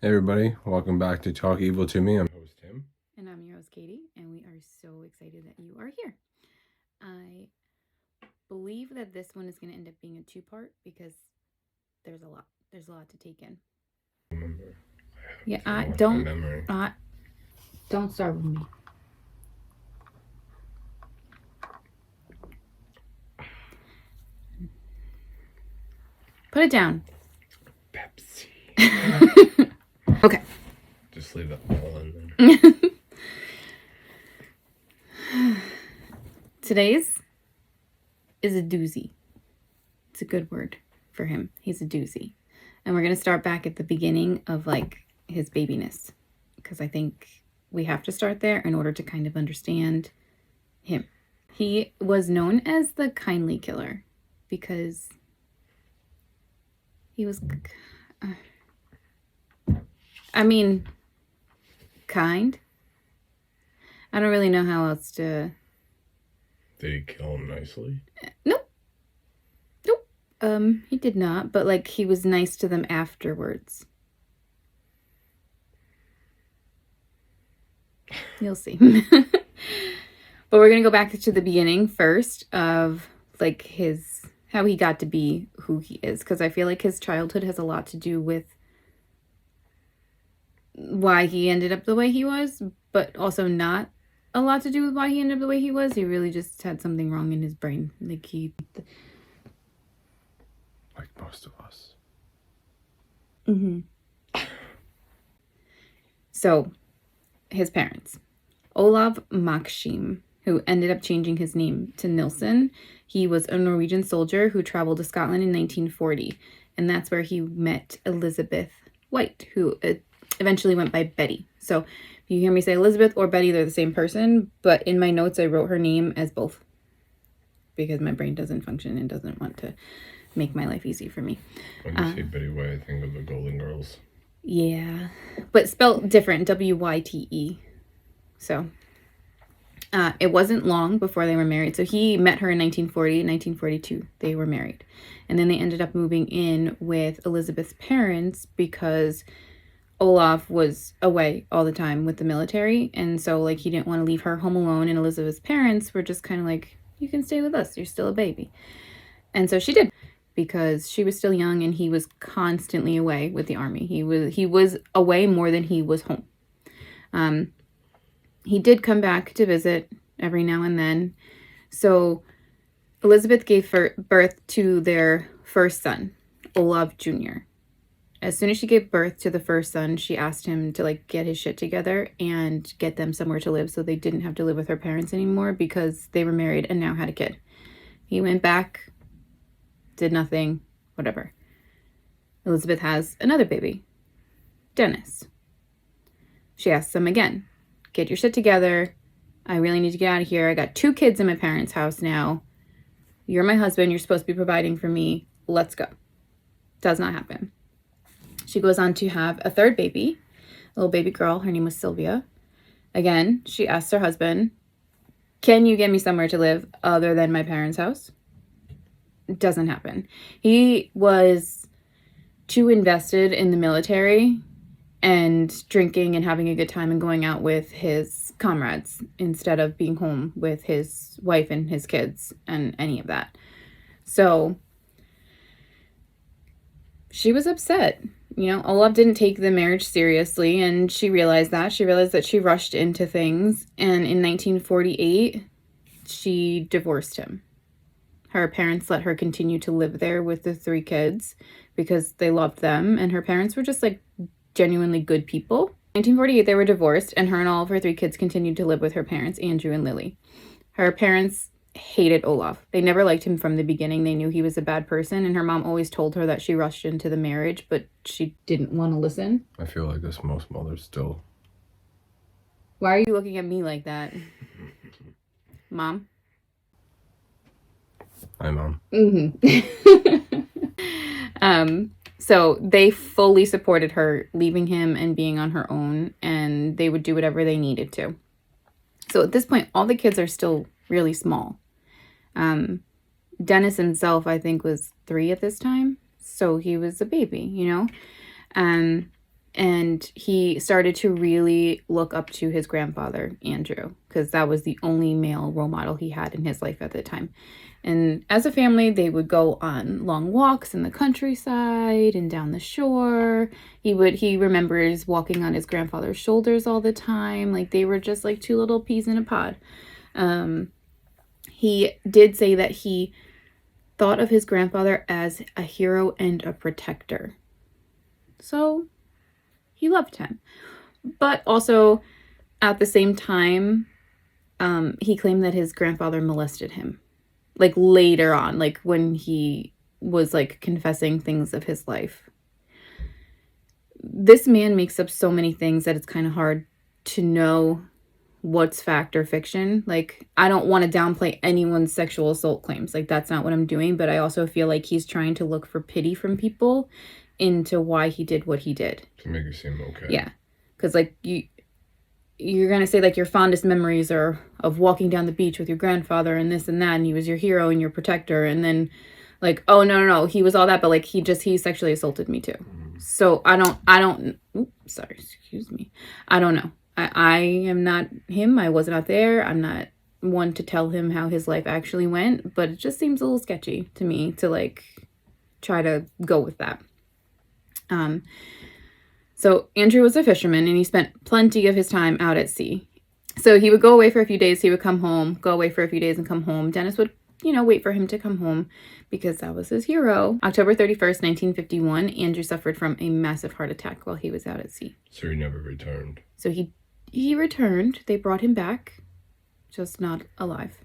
Hey everybody, welcome back to Talk Evil to Me. I'm host Tim. And I'm your host Katie, and we are so excited that you are here. I believe that this one is going to end up being a two-part because there's a lot. There's a lot to take in. Remember, don't start with me. Put it down. Pepsi. Okay. Just leave that all in there. Today's is a doozy. It's a good word for him. He's a doozy. And we're going to start back at the beginning of his babiness, because I think we have to start there in order to kind of understand him. He was known as the kindly killer because he was, kind. I don't really know how else to... Did he kill him nicely? Nope. He did not, but he was nice to them afterwards. You'll see. But we're gonna go back to the beginning first of how he got to be who he is, because I feel like his childhood has a lot to do with why he ended up the way he was, but also not a lot to do with why he ended up the way he was. He really just had something wrong in his brain. Like most of us. So, his parents. Olav Makshim, who ended up changing his name to Nilsen. He was a Norwegian soldier who traveled to Scotland in 1940. And that's where he met Elizabeth White, who eventually went by Betty. So if you hear me say Elizabeth or Betty, they're the same person. But in my notes, I wrote her name as both, because my brain doesn't function and doesn't want to make my life easy for me. When you say Betty White, I think of the Golden Girls. Yeah, but spelled different, W-Y-T-E. So it wasn't long before they were married. So he met her in 1940. In 1942, they were married. And then they ended up moving in with Elizabeth's parents because Olaf was away all the time with the military. And so he didn't want to leave her home alone. And Elizabeth's parents were just kind of like, you can stay with us. You're still a baby. And so she did, because she was still young and he was constantly away with the army. He was away more than he was home. He did come back to visit every now and then. So Elizabeth gave birth to their first son, Olav Jr. As soon as she gave birth to the first son, she asked him to get his shit together and get them somewhere to live so they didn't have to live with her parents anymore, because they were married and now had a kid. He went back, did nothing, whatever. Elizabeth has another baby, Dennis. She asks them again, get your shit together. I really need to get out of here. I got 2 kids in my parents' house now. You're my husband. You're supposed to be providing for me. Let's go. Does not happen. She goes on to have a third baby, a little baby girl. Her name was Sylvia. Again, she asks her husband, can you get me somewhere to live other than my parents' house? It doesn't happen. He was too invested in the military and drinking and having a good time and going out with his comrades instead of being home with his wife and his kids and any of that. So she was upset. Olav didn't take the marriage seriously, and she realized that. She realized that she rushed into things, and in 1948, she divorced him. Her parents let her continue to live there with the 3 kids because they loved them, and her parents were just genuinely good people. In 1948, they were divorced, and her and all of her 3 kids continued to live with her parents, Andrew and Lily. Her parents hated Olaf. They never liked him from the beginning. They knew he was a bad person, and her mom always told her that she rushed into the marriage, but she didn't want to listen. I feel like this most mothers still. Why are you looking at me like that? Mom? Hi, Mom. So they fully supported her leaving him and being on her own, and they would do whatever they needed to. So at this point, all the kids are still really small. Dennis himself, I think, was 3 at this time. So he was a baby, And he started to really look up to his grandfather, Andrew, because that was the only male role model he had in his life at the time. And as a family, they would go on long walks in the countryside and down the shore. He remembers walking on his grandfather's shoulders all the time. Like they were just like two little peas in a pod. He did say that he thought of his grandfather as a hero and a protector. So he loved him. But also at the same time, he claimed that his grandfather molested him. Like later on, like when he was like confessing things of his life. This man makes up so many things that it's kind of hard to know what's fact or fiction. Like, I don't want to downplay anyone's sexual assault claims. Like, that's not what I'm doing. But I also feel like he's trying to look for pity from people into why he did what he did. To make it seem okay. Yeah. Because, like, you're going to say, like, your fondest memories are of walking down the beach with your grandfather and this and that, and he was your hero and your protector. And then, like, oh, no, he was all that. But, like, he sexually assaulted me, too. So, I don't know. I am not him. I was not there. I'm not one to tell him how his life actually went, but it just seems a little sketchy to me to like try to go with that. So Andrew was a fisherman and he spent plenty of his time out at sea. So he would go away for a few days. He would come home, go away for a few days and come home. Dennis would, wait for him to come home because that was his hero. October 31st, 1951, Andrew suffered from a massive heart attack while he was out at sea. So he never returned. So he returned. They brought him back, just not alive.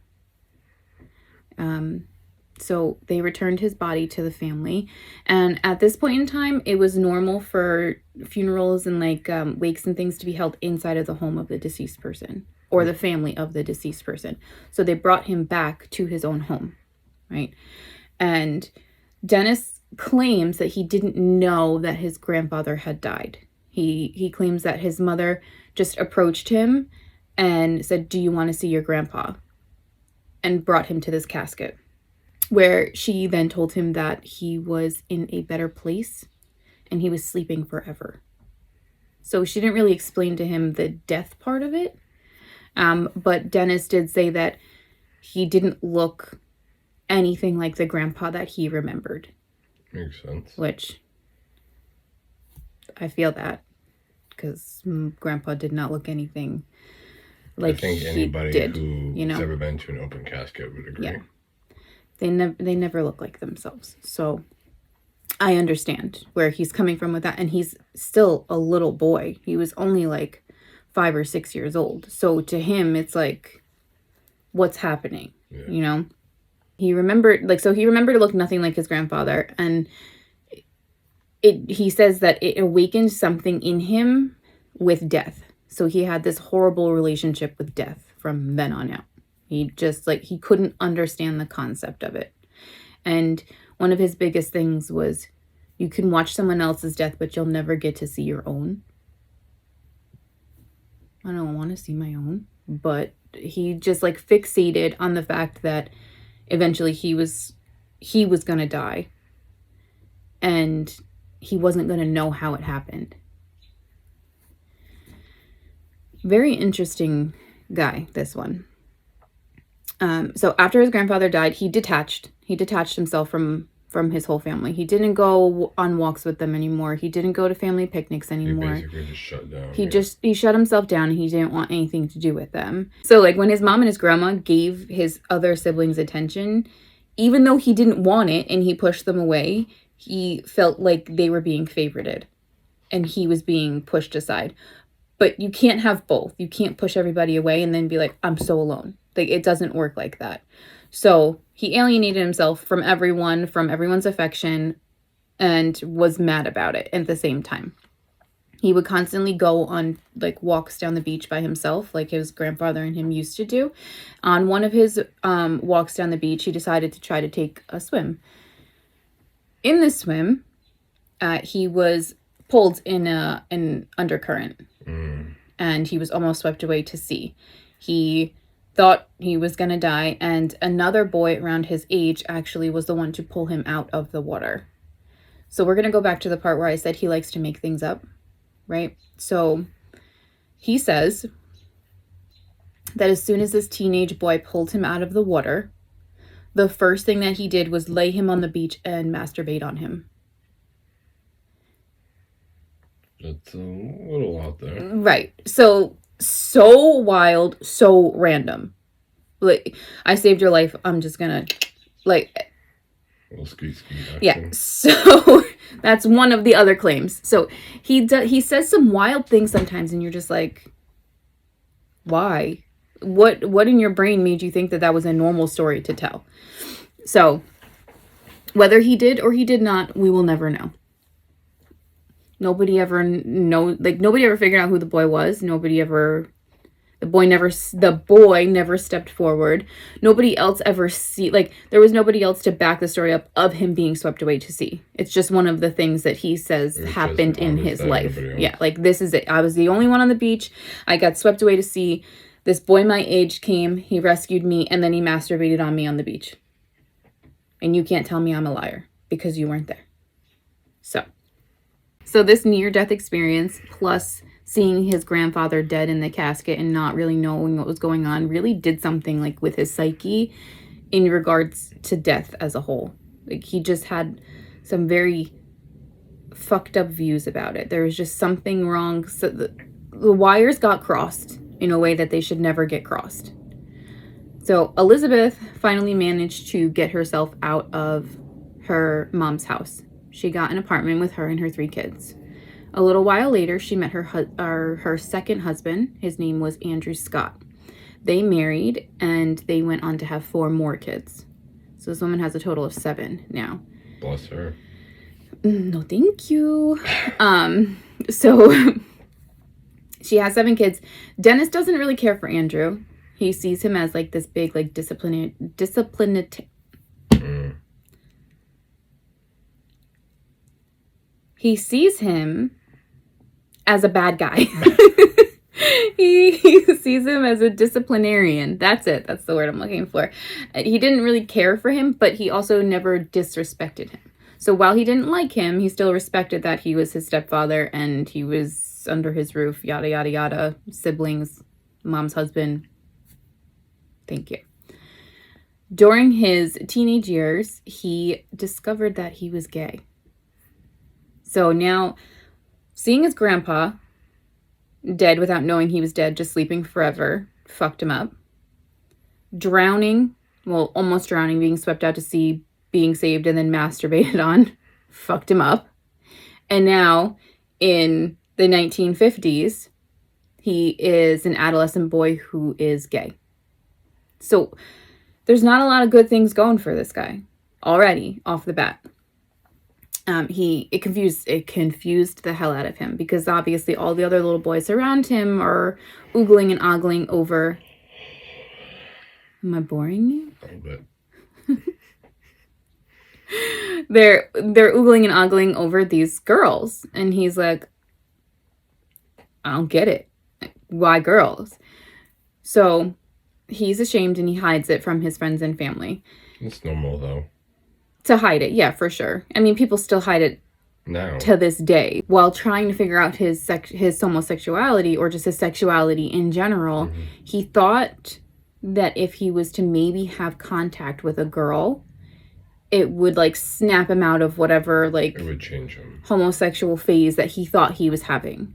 So they returned his body to the family. And at this point in time, it was normal for funerals and like wakes and things to be held inside of the home of the deceased person or the family of the deceased person. So they brought him back to his own home, right? And Dennis claims that he didn't know that his grandfather had died. He claims that his mother just approached him and said, "Do you want to see your grandpa?" and brought him to this casket, where she then told him that he was in a better place and he was sleeping forever. So she didn't really explain to him the death part of it. But Dennis did say that he didn't look anything like the grandpa that he remembered. Makes sense. Which I feel that because grandpa did not look anything like I think anybody who's ever been to an open casket would agree. Yeah. They never look like themselves. So I understand where he's coming from with that. And he's still a little boy. He was only like 5 or 6 years old. So to him, it's like, what's happening? Yeah. He remembered to look nothing like his grandfather. And he says that it awakened something in him with death. So he had this horrible relationship with death from then on out. He just he couldn't understand the concept of it. And one of his biggest things was you can watch someone else's death, but you'll never get to see your own. I don't want to see my own, but he just fixated on the fact that eventually he was going to die and he wasn't going to know how it happened. Very interesting guy, this one. So after his grandfather died, he detached himself from his whole family. He didn't go on walks with them anymore. He didn't go to family picnics anymore. He basically just shut down. He shut himself down. He didn't want anything to do with them. So when his mom and his grandma gave his other siblings attention, even though he didn't want it and he pushed them away, he felt like they were being favorited and he was being pushed aside. But you can't have both. You can't push everybody away and then be like, I'm so alone. It doesn't work like that. So he alienated himself from everyone's affection, and was mad about it at the same time. He would constantly go on walks down the beach by himself, like his grandfather and him used to do. On one of his walks down the beach, he decided to try to take a swim. In the swim, he was pulled in an undercurrent, and he was almost swept away to sea. He thought he was going to die, and another boy around his age actually was the one to pull him out of the water. So we're going to go back to the part where I said he likes to make things up. right? So he says that as soon as this teenage boy pulled him out of the water, the first thing that he did was lay him on the beach and masturbate on him. That's a little out there. Right. So wild, so random. Like, I saved your life. I'm just gonna, like... Well, ski action. Yeah. So that's one of the other claims. So he says some wild things sometimes, and you're just like, why? What in your brain made you think that that was a normal story to tell? So whether he did or he did not, we will never know. Nobody ever figured out who the boy was. The boy never stepped forward. Nobody else ever there was nobody else to back the story up of him being swept away to sea. It's just one of the things that he says happened in his life. Yeah, like, this is it. I was the only one on the beach. I got swept away to sea. This boy my age came, he rescued me, and then he masturbated on me on the beach. And you can't tell me I'm a liar because you weren't there. So this near-death experience, plus seeing his grandfather dead in the casket and not really knowing what was going on, really did something, like, with his psyche in regards to death as a whole. Like, he just had some very fucked up views about it. There was just something wrong. So the wires got crossed in a way that they should never get crossed. So Elizabeth finally managed to get herself out of her mom's house. She got an apartment with her and her 3 kids. A little while later, she met her second husband. His name was Andrew Scott. They married, and they went on to have 4 more kids. So this woman has a total of 7 now. Bless her. No, thank you. So she has 7 kids. Dennis doesn't really care for Andrew. He sees him as, like, this big, like, He sees him as a bad guy. He sees him as a disciplinarian. That's it. That's the word I'm looking for. He didn't really care for him, but he also never disrespected him. So while he didn't like him, he still respected that he was his stepfather and he was under his roof, yada, yada, yada, siblings, mom's husband. Thank you. During his teenage years, he discovered that he was gay. So now, seeing his grandpa dead without knowing he was dead, just sleeping forever, fucked him up. Drowning, well, almost drowning, being swept out to sea, being saved, and then masturbated on, fucked him up. And now, in the 1950s, he is an adolescent boy who is gay. So, there's not a lot of good things going for this guy already, off the bat. It confused the hell out of him because obviously all the other little boys around him are oogling and ogling over. Am I boring you? A little bit. They're oogling and ogling over these girls, and he's like, I don't get it. Why girls? So he's ashamed and he hides it from his friends and family. It's normal though. To hide it, yeah, for sure. I mean, people still hide it now to this day while trying to figure out his homosexuality or just his sexuality in general. Mm-hmm. He thought that if he was to maybe have contact with a girl, it would, like, snap him out of whatever, like, it would change him homosexual phase that he thought he was having.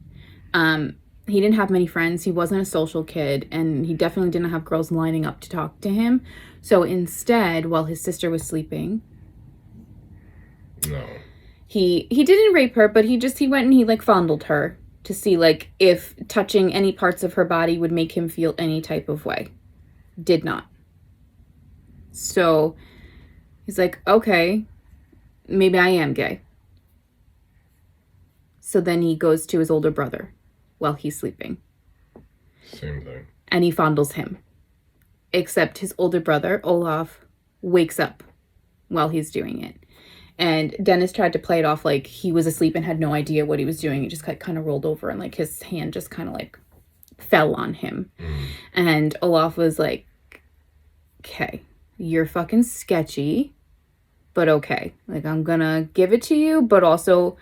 He didn't have many friends. He wasn't a social kid, and he definitely didn't have girls lining up to talk to him. So instead, while his sister was sleeping, no, he didn't rape her, but he went and he, like, fondled her to see, like, if touching any parts of her body would make him feel any type of way. Did not. So he's like, okay, maybe I am gay. So then he goes to his older brother while he's sleeping. Same thing. And he fondles him. Except his older brother, Olaf, wakes up while he's doing it. And Dennis tried to play it off like he was asleep and had no idea what he was doing. He just kind of rolled over and, like, his hand just kind of, like, fell on him. Mm. And Olaf was like, okay, you're fucking sketchy, but okay. Like, I'm gonna give it to you, but also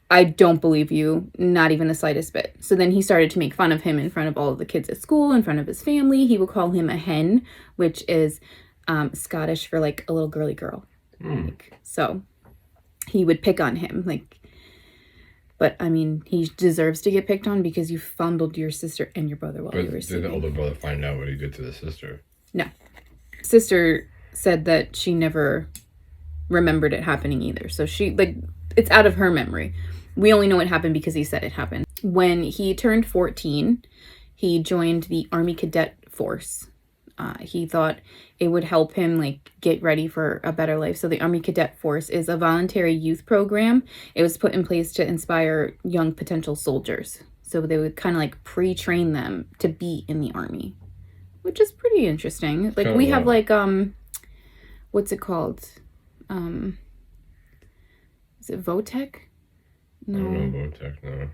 I don't believe you, not even the slightest bit. So then he started to make fun of him in front of all of the kids at school, in front of his family. He would call him a hen, which is Scottish for like a little girly girl. So he would pick on him, like, but I mean, he deserves to get picked on because you fondled your sister and your brother while you were sleeping. Did the older brother find out what he did to the sister? No. Sister said that she never remembered it happening either. So she, like, it's out of her memory. We only know it happened because he said it happened. When he turned 14, he joined the Army Cadet Force. He thought it would help him like get ready for a better life. So the Army Cadet Force is a voluntary youth program. It was put in place to inspire young potential soldiers. So they would kind of like pre-train them to be in the army, which is pretty interesting. Like we have like what's it called? Is it Votech? No. I don't know Votech, no.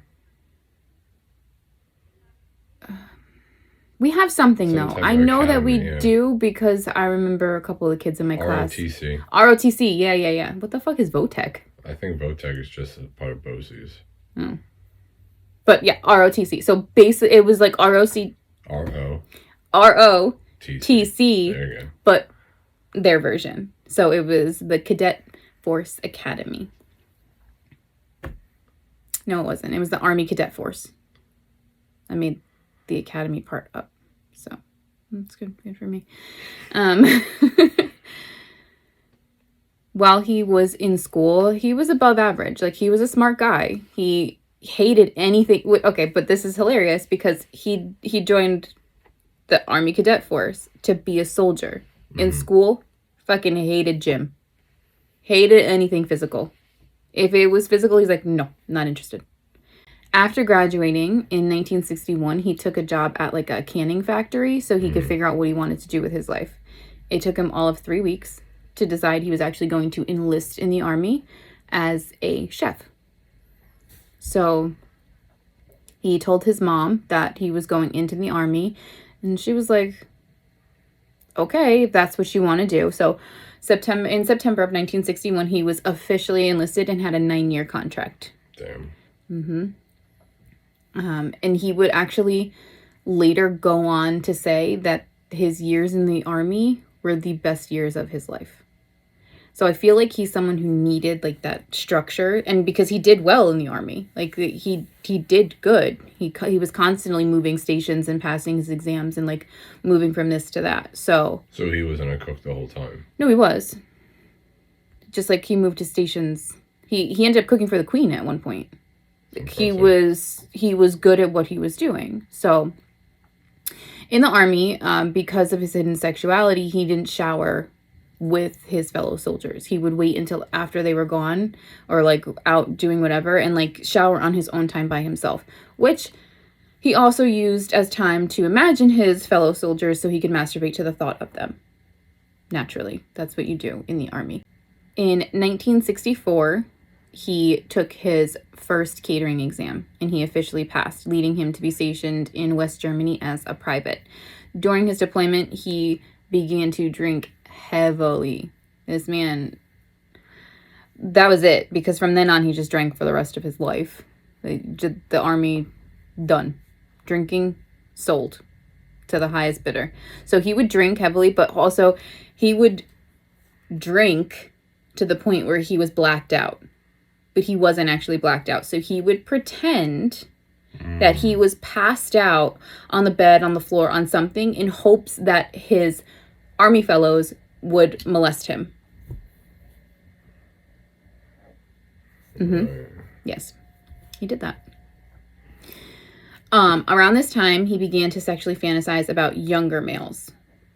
We have something though. I know that we do because I remember a couple of the kids in my class. ROTC. ROTC, yeah. What the fuck is Votech? I think Votech is just a part of BOCES. Oh. But yeah, ROTC. So basically it was like ROTC. There you go. But their version. So it was the Cadet Force Academy. No, it wasn't. It was the Army Cadet Force. I made the academy part up, so that's good for me. While he was in school, he was above average. Like, he was a smart guy. He hated anything. Okay, but this is hilarious because he joined the Army Cadet Force to be a soldier. In school, fucking hated gym. Hated anything physical. If it was physical, he's like, no, not interested. After graduating in 1961, he took a job at like a canning factory so he could figure out what he wanted to do with his life. It took him all of 3 weeks to decide he was actually going to enlist in the army as a chef. So he told his mom that he was going into the army, and she was like, okay, if that's what you want to do. So in September of 1961, he was officially enlisted and had a 9-year contract. Damn. And he would actually later go on to say that his years in the army were the best years of his life. So I feel like he's someone who needed like that structure, and because he did well in the army, like he did good. He was constantly moving stations and passing his exams and like moving from this to that. So he wasn't a cook the whole time. No, he was. Just like he moved to stations. He ended up cooking for the Queen at one point. He was good at what he was doing. So in the army, because of his hidden sexuality, he didn't shower with his fellow soldiers. He would wait until after they were gone or like out doing whatever and like shower on his own time by himself, which he also used as time to imagine his fellow soldiers so he could masturbate to the thought of them. Naturally, that's what you do in the army. In 1964, he took his first catering exam and he officially passed, leading him to be stationed in West Germany as a private. During his deployment, he began to drink heavily. This man, that was it, because from then on he just drank for the rest of his life. The army, done. Drinking, sold to the highest bidder. So he would drink heavily, but also he would drink to the point where he was blacked out. But he wasn't actually blacked out. So he would pretend that he was passed out on the bed, on the floor, on something in hopes that his army fellows would molest him. Yes, he did that. Around this time, he began to sexually fantasize about younger males.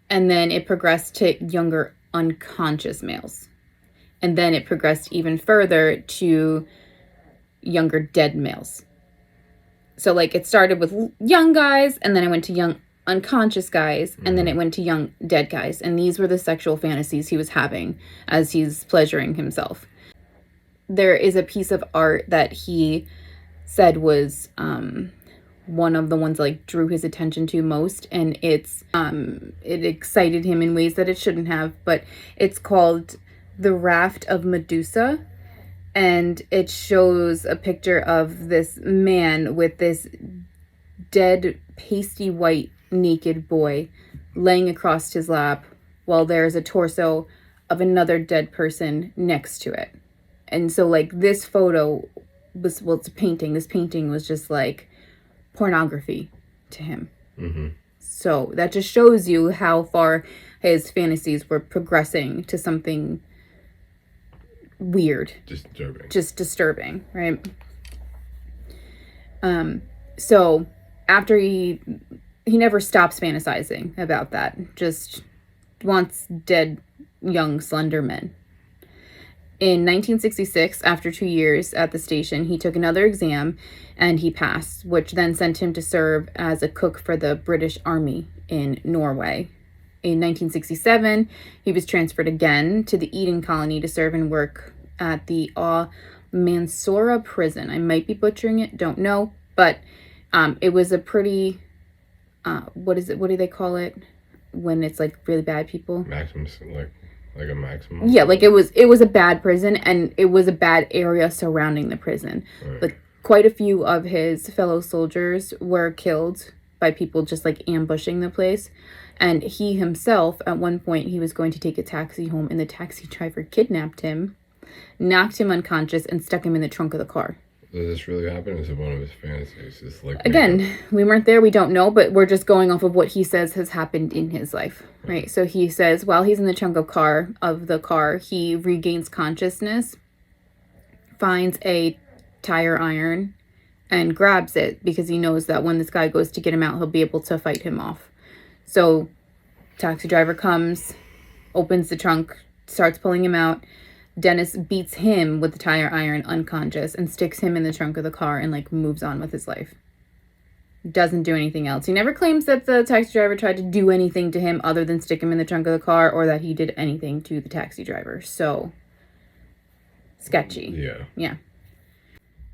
And then it progressed to younger unconscious males. And then it progressed even further to younger dead males. So, like, it started with young guys, and then it went to young unconscious guys, and then it went to young dead guys. And these were the sexual fantasies he was having as he's pleasuring himself. There is a piece of art that he said was one of the ones that, like, drew his attention to most, and it excited him in ways that it shouldn't have, but it's called The Raft of Medusa, And it shows a picture of this man with this dead, pasty white, naked boy laying across his lap while there's a torso of another dead person next to it. And so, like, this photo was, well, it's a painting. This painting was just like pornography to him. Mm-hmm. So that just shows you how far his fantasies were progressing to something weird. Disturbing. Just disturbing, right? So after he never stops fantasizing about that. Just wants dead young slender men. In 1966, after 2 years at the station, he took another exam and he passed, which then sent him to serve as a cook for the British Army in Norway. In 1967, he was transferred again to the Eden colony to serve and work at the Mansoura prison. I might be butchering it, don't know, but it was a pretty, what do they call it when it's like really bad people? Maximum, like a maximum? Yeah, like it was a bad prison, and it was a bad area surrounding the prison. Right. Like quite a few of his fellow soldiers were killed by people just like ambushing the place. And he himself, at one point, he was going to take a taxi home, and the taxi driver kidnapped him, knocked him unconscious, and stuck him in the trunk of the car. Does this really happen? Is it one of his fantasies? It's like Again, we weren't there, we don't know, but we're just going off of what he says has happened in his life, right? So he says while he's in the trunk of the car, he regains consciousness, finds a tire iron, and grabs it because he knows that when this guy goes to get him out, he'll be able to fight him off. So taxi driver comes, opens the trunk, starts pulling him out. Dennis beats him with the tire iron unconscious and sticks him in the trunk of the car and like moves on with his life. Doesn't do anything else. He never claims that the taxi driver tried to do anything to him other than stick him in the trunk of the car, or that he did anything to the taxi driver. So sketchy. Yeah.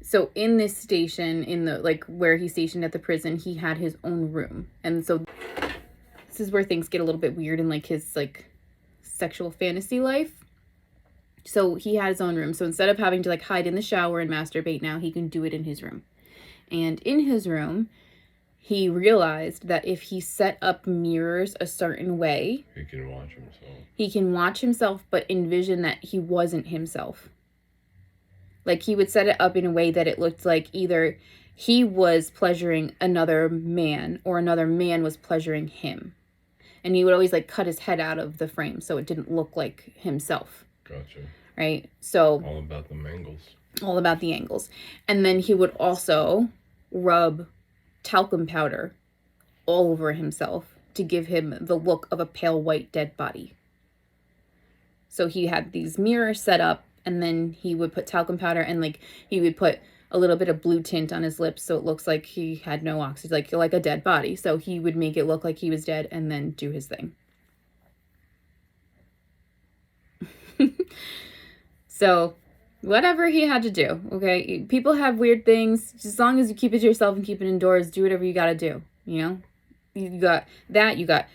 So in this station, in the like where he's stationed at the prison, he had his own room. And so this is where things get a little bit weird in like his like sexual fantasy life. So he had his own room. So instead of having to like hide in the shower and masturbate now, he can do it in his room. And in his room, he realized that if he set up mirrors a certain way, he can watch himself. He can watch himself, but envision that he wasn't himself. Like he would set it up in a way that it looked like either he was pleasuring another man or another man was pleasuring him. And he would always like cut his head out of the frame so it didn't look like himself. Gotcha. Right? So all about the angles. All about the angles. And then he would also rub talcum powder all over himself to give him the look of a pale white dead body. So he had these mirrors set up, and then he would put talcum powder, and like he would put a little bit of blue tint on his lips so it looks like he had no oxygen, like a dead body. So he would make it look like he was dead and then do his thing. So whatever he had to do, okay? People have weird things. As long as you keep it to yourself and keep it indoors, do whatever you got to do, you know? You got that. You got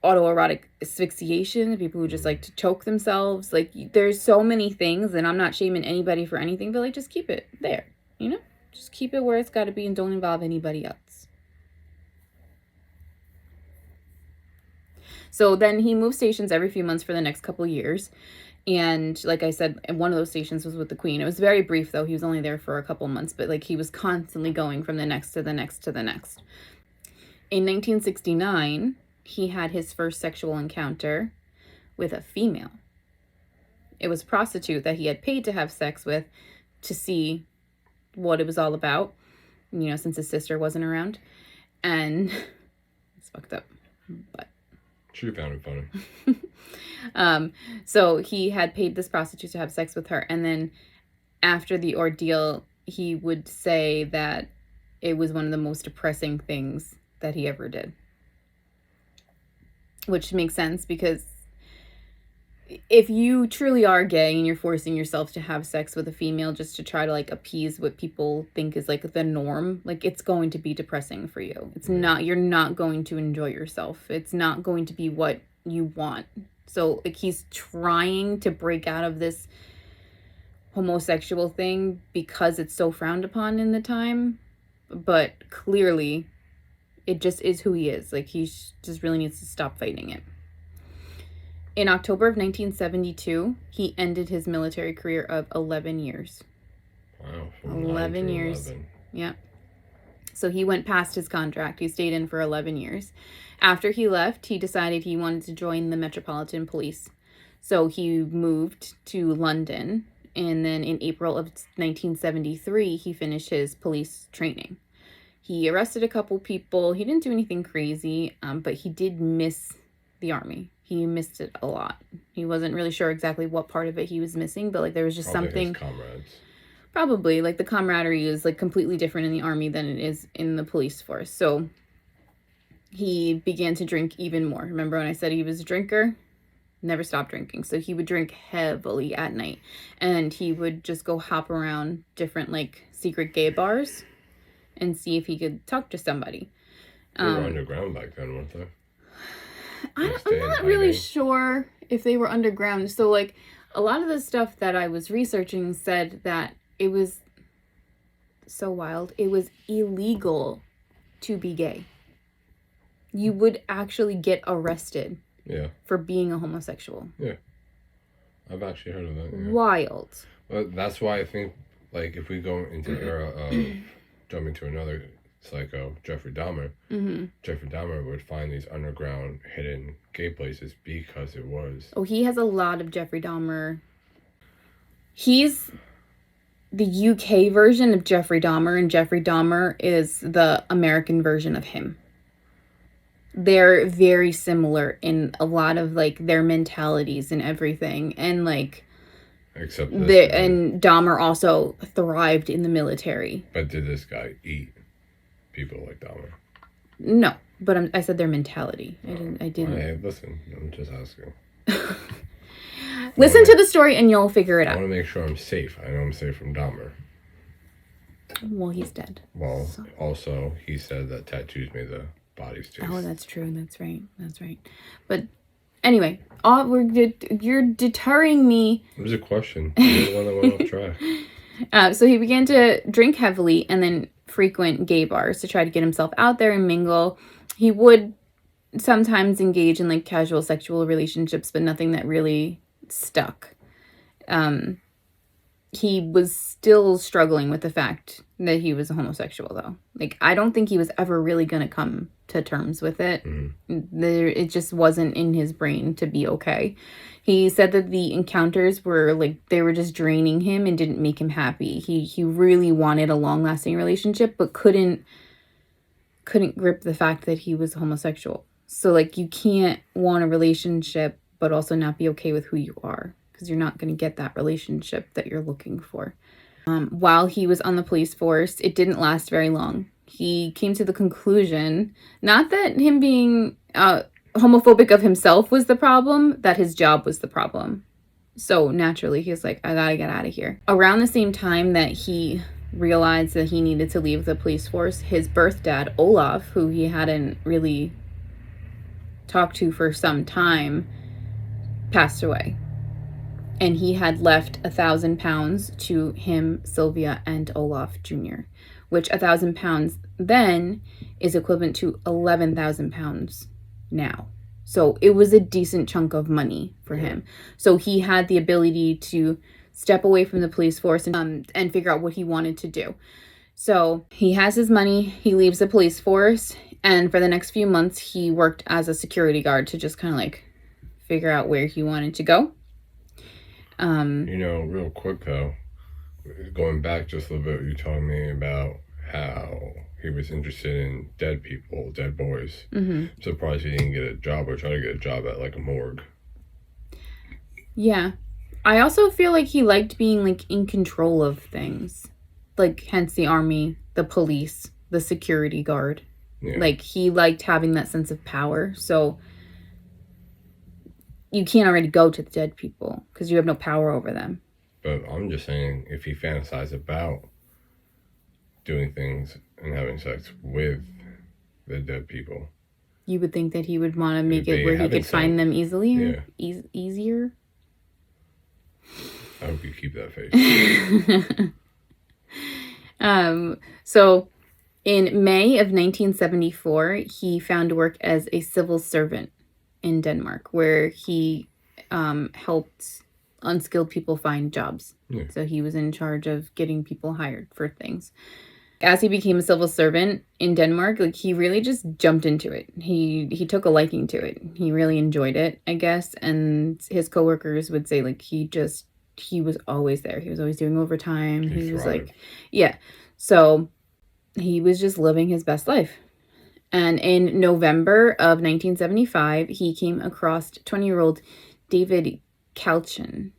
autoerotic asphyxiation, people who just like to choke themselves. Like, there's so many things, and I'm not shaming anybody for anything, but like, just keep it there, you know? Just keep it where it's got to be and don't involve anybody else. So then he moved stations every few months for the next couple years. And like I said, one of those stations was with the Queen. It was very brief, though. He was only there for a couple months, but like he was constantly going from the next to the next to the next. In 1969, he had his first sexual encounter with a female. It was a prostitute that he had paid to have sex with to see what it was all about, you know, since his sister wasn't around. And it's fucked up, but she found it funny. So he had paid this prostitute to have sex with her. And then after the ordeal, he would say that it was one of the most depressing things that he ever did. Which makes sense, because if you truly are gay and you're forcing yourself to have sex with a female just to try to like appease what people think is like the norm, like it's going to be depressing for you. It's not, you're not going to enjoy yourself. It's not going to be what you want. So like he's trying to break out of this homosexual thing because it's so frowned upon in the time, but clearly it just is who he is. Like, he just really needs to stop fighting it. In October of 1972, he ended his military career of 11 years. Wow. 11 years. 11. Yeah. So he went past his contract. He stayed in for 11 years. After he left, he decided he wanted to join the Metropolitan Police. So he moved to London. And then in April of 1973, he finished his police training. He arrested a couple people. He didn't do anything crazy, but he did miss the army. He missed it a lot. He wasn't really sure exactly what part of it he was missing, but like there was just something. His comrades. Probably, like the camaraderie is like completely different in the army than it is in the police force. So he began to drink even more. Remember when I said he was a drinker? Never stopped drinking. So he would drink heavily at night, and he would just go hop around different like secret gay bars and see if he could talk to somebody. They were underground back then, weren't they? I'm not really sure if they were underground. So, like, a lot of the stuff that I was researching said that it was so wild. It was illegal to be gay. You would actually get arrested for being a homosexual. Yeah. I've actually heard of that. Yeah. Wild. Well, that's why I think, like, if we go into the era of jumping to another psycho, Jeffrey Dahmer, Jeffrey Dahmer would find these underground hidden gay places because it was. Oh, he has a lot of Jeffrey Dahmer. He's the UK version of Jeffrey Dahmer, and Jeffrey Dahmer is the American version of him. They're very similar in a lot of like their mentalities and everything, and like. Except and Dahmer also thrived in the military. But did this guy eat people like Dahmer? No, but I said their mentality. I didn't. Hey, listen, I'm just asking. Listen to the story and you'll figure it out. I want to make sure I'm safe. I know I'm safe from Dahmer. Well, he's dead. Well, also, he said that tattoos made the bodies taste. Oh, that's true. That's right. But anyway, you're deterring me. It was a question. You're the one that went off track. So he began to drink heavily and then frequent gay bars to try to get himself out there and mingle. He would sometimes engage in like casual sexual relationships, but nothing that really stuck. He was still struggling with the fact that he was a homosexual, though. Like, I don't think he was ever really going to come to terms with it. It just wasn't in his brain to be okay. He said that the encounters were like, they were just draining him and didn't make him happy. He really wanted a long-lasting relationship, but couldn't grip the fact that he was homosexual. So, like, you can't want a relationship, but also not be okay with who you are, because you're not going to get that relationship that you're looking for. While he was on the police force, it didn't last very long. He came to the conclusion, not that him being homophobic of himself was the problem, that his job was the problem. So naturally, he was like, I gotta get out of here. Around the same time that he realized that he needed to leave the police force, his birth dad, Olaf, who he hadn't really talked to for some time, passed away. And he had left £1,000 to him, Sylvia, and Olaf Jr., which £1,000 then is equivalent to £11,000 now. So it was a decent chunk of money for him. So he had the ability to step away from the police force and figure out what he wanted to do. So he has his money, he leaves the police force, and for the next few months, he worked as a security guard to just kind of like figure out where he wanted to go. Real quick though, going back just a little bit, you told me about how he was interested in dead people, dead boys. Surprised he didn't get a job or try to get a job at like a morgue. Yeah. I also feel like he liked being like in control of things. Like hence the army, the police, the security guard. Yeah. Like he liked having that sense of power. So you can't already go to the dead people because you have no power over them. But I'm just saying, if he fantasized about doing things and having sex with the dead people, you would think that he would want to make it where he could find them easily, easier. I hope you keep that face. So in May of 1974, he found work as a civil servant in Denmark, where he helped unskilled people find jobs. Yeah. So he was in charge of getting people hired for things. As he became a civil servant in Denmark, like, he really just jumped into it. He took a liking to it. He really enjoyed it, I guess. And his coworkers would say, like, he was always there. He was always doing overtime. He was thrived. like, yeah. So he was just living his best life. And in November of 1975, he came across 20-year-old David Kalchen.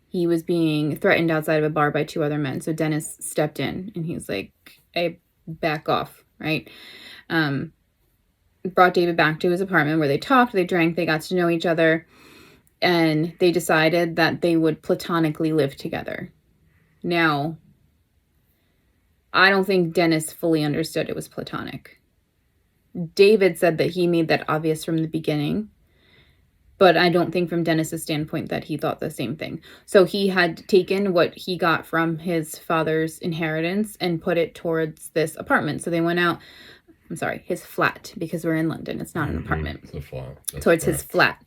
He was being threatened outside of a bar by two other men. So Dennis stepped in and he was like, hey, back off, right? Brought David back to his apartment where they talked, they drank, they got to know each other, and they decided that they would platonically live together. Now, I don't think Dennis fully understood it was platonic. David said that he made that obvious from the beginning, but I don't think from Dennis's standpoint that he thought the same thing. So he had taken what he got from his father's inheritance and put it towards this apartment. So they went out, his flat, because we're in London. It's not an apartment. It's a flat. Towards his flat.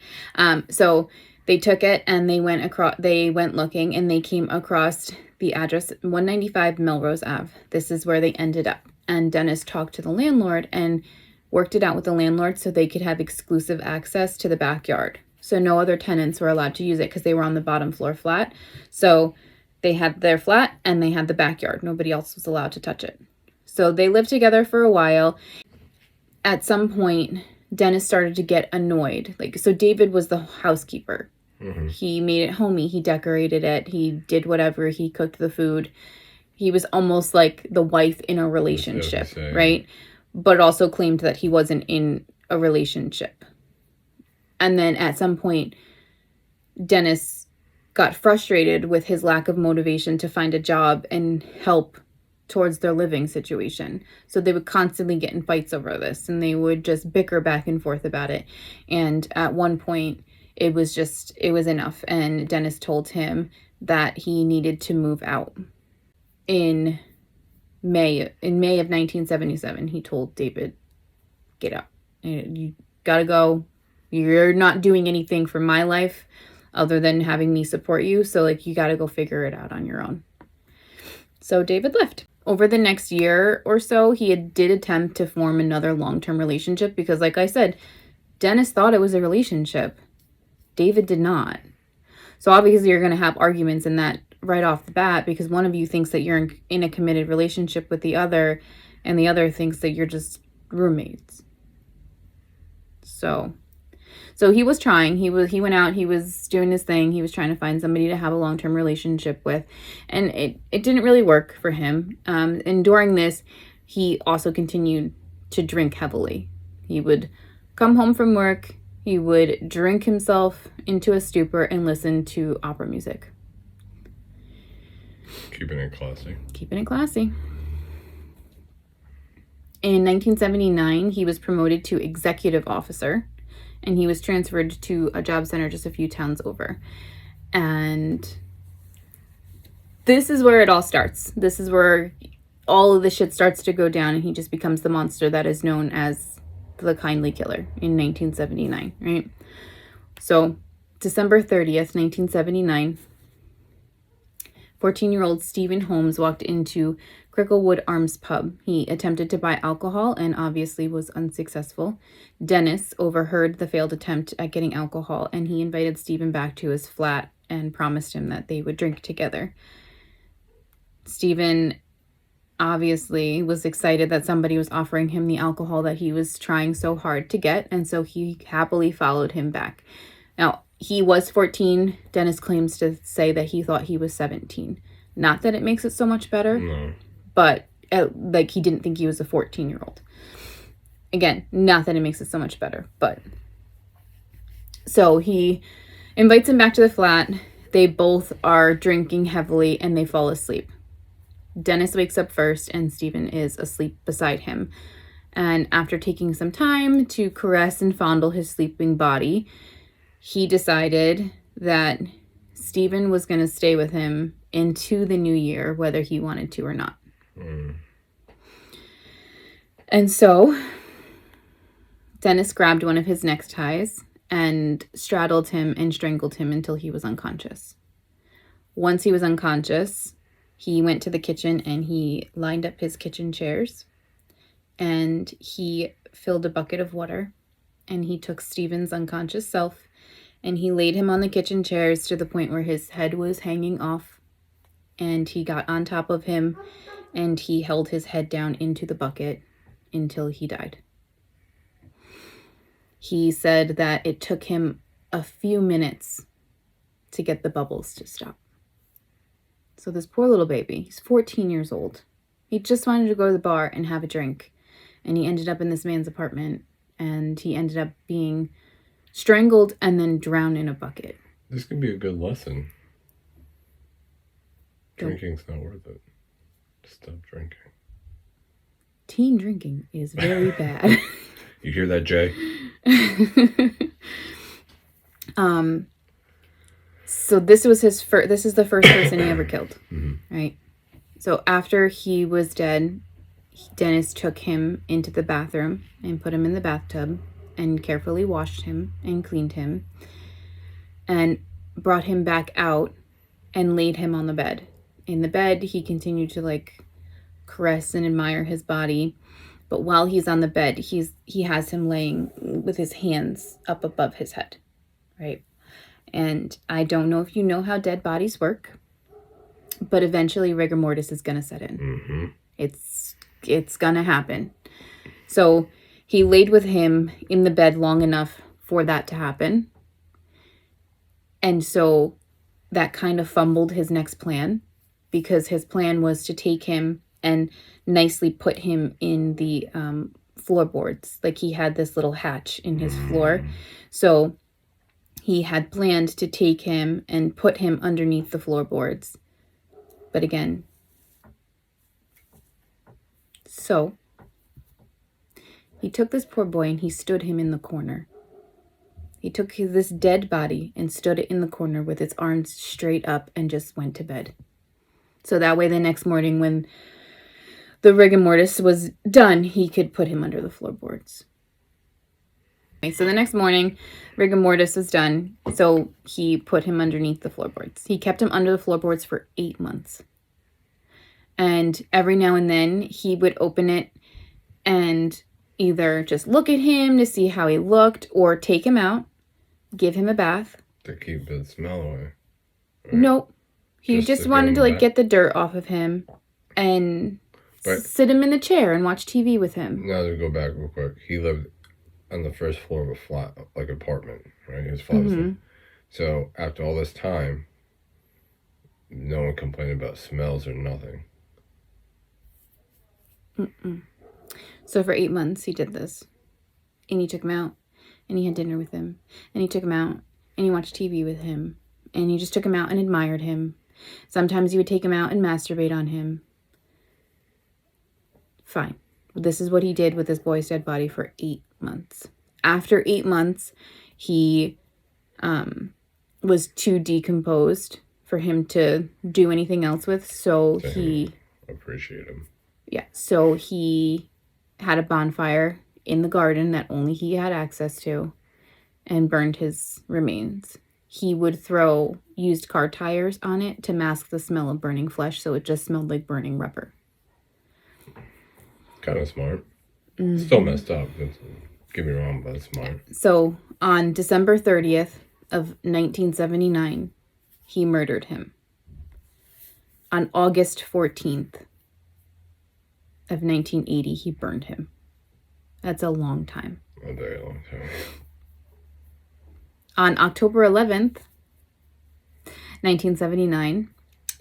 So they took it and they went looking and they came across the address, 195 Melrose Ave. This is where they ended up. And Dennis talked to the landlord and worked it out with the landlord so they could have exclusive access to the backyard. So no other tenants were allowed to use it because they were on the bottom floor flat. So they had their flat and they had the backyard. Nobody else was allowed to touch it. So they lived together for a while. At some point, Dennis started to get annoyed. So David was the housekeeper. Mm-hmm. He made it homey. He decorated it. He did whatever. He cooked the food. He was almost like the wife in a relationship, right? But also claimed that he wasn't in a relationship. And then at some point, Dennis got frustrated with his lack of motivation to find a job and help towards their living situation. So they would constantly get in fights over this, and they would just bicker back and forth about it. And at one point, it was enough. And Dennis told him that he needed to move out. In May of 1977, he told David, get out. You gotta go. You're not doing anything for my life other than having me support you. So, you gotta go figure it out on your own. So David left. Over the next year or so, he did attempt to form another long-term relationship because, like I said, Dennis thought it was a relationship. David did not. So obviously you're going to have arguments in that right off the bat because one of you thinks that you're in a committed relationship with the other and the other thinks that you're just roommates. So he was trying. He went out, he was doing his thing. He was trying to find somebody to have a long-term relationship with. And it didn't really work for him. And during this, he also continued to drink heavily. He would come home from work, he would drink himself into a stupor and listen to opera music. Keeping it classy. In 1979, he was promoted to executive officer, and he was transferred to a job center just a few towns over. And this is where it all starts. This is where all of the shit starts to go down, and he just becomes the monster that is known as the Kindly Killer in 1979, right? So, December 30th, 1979, 14-year-old Stephen Holmes walked into Cricklewood Arms pub. He attempted to buy alcohol and obviously was unsuccessful. Dennis overheard the failed attempt at getting alcohol, and he invited Stephen back to his flat and promised him that they would drink together. Stephen obviously was excited that somebody was offering him the alcohol that he was trying so hard to get, and so he happily followed him back. Now, he was 14. Dennis claims to say that he thought he was 17. Not that it makes it so much better, No. But he didn't think he was a 14-year-old. Again, not that it makes it so much better, but so he invites him back to the flat. They both are drinking heavily and they fall asleep. Dennis wakes up first and Stephen is asleep beside him. And after taking some time to caress and fondle his sleeping body, he decided that Stephen was going to stay with him into the new year, whether he wanted to or not. And so Dennis grabbed one of his neckties and straddled him and strangled him until he was unconscious. Once he was unconscious, he went to the kitchen and he lined up his kitchen chairs and he filled a bucket of water and he took Stephen's unconscious self and he laid him on the kitchen chairs to the point where his head was hanging off, and he got on top of him and he held his head down into the bucket until he died. He said that it took him a few minutes to get the bubbles to stop. So this poor little baby, he's 14 years old. He just wanted to go to the bar and have a drink, and he ended up in this man's apartment, and he ended up being strangled and then drowned in a bucket. This could be a good lesson. Drinking's not worth it. Stop drinking. Teen drinking is very bad. You hear that, Jay? So this was his first. This is the first person he ever killed, right? So after he was dead, Dennis took him into the bathroom and put him in the bathtub and carefully washed him and cleaned him and brought him back out and laid him on the bed. In the bed, he continued to caress and admire his body. But while he's on the bed, he has him laying with his hands up above his head, right? And I don't know if you know how dead bodies work, but eventually rigor mortis is going to set in. It's going to happen. So he laid with him in the bed long enough for that to happen. And so that kind of fumbled his next plan, because his plan was to take him and nicely put him in the floorboards. Like, he had this little hatch in his floor. So he had planned to take him and put him underneath the floorboards. But again, so he took this poor boy and he stood him in the corner. He took this dead body and stood it in the corner with its arms straight up and just went to bed. So that way the next morning when the rigor mortis was done, he could put him under the floorboards. Okay, so the next morning, rigor mortis was done, so he put him underneath the floorboards. He kept him under the floorboards for 8 months. And every now and then, he would open it and either just look at him to see how he looked, or take him out, give him a bath. To keep the smell away. Right? Nope. He just wanted to get the dirt off of him and sit him in the chair and watch TV with him. Now to go back real quick, he lived on the first floor of a flat, apartment, right? His father's lived. So after all this time, no one complained about smells or nothing. So for 8 months, he did this. And he took him out, and he had dinner with him. And he took him out, and he watched TV with him. And he just took him out and admired him. Sometimes he would take him out and masturbate on him. Fine. This is what he did with this boy's dead body for 8 months. After 8 months, he was too decomposed for him to do anything else with. So he appreciate him. Yeah. So he had a bonfire in the garden that only he had access to and burned his remains. He would throw used car tires on it to mask the smell of burning flesh, so it just smelled like burning rubber. Kind of smart. Still messed up. Get me wrong, but it's smart. So on December 30th of 1979, he murdered him. On August 14th of 1980, he burned him. That's a long time. A very long time. On October 11th, 1979,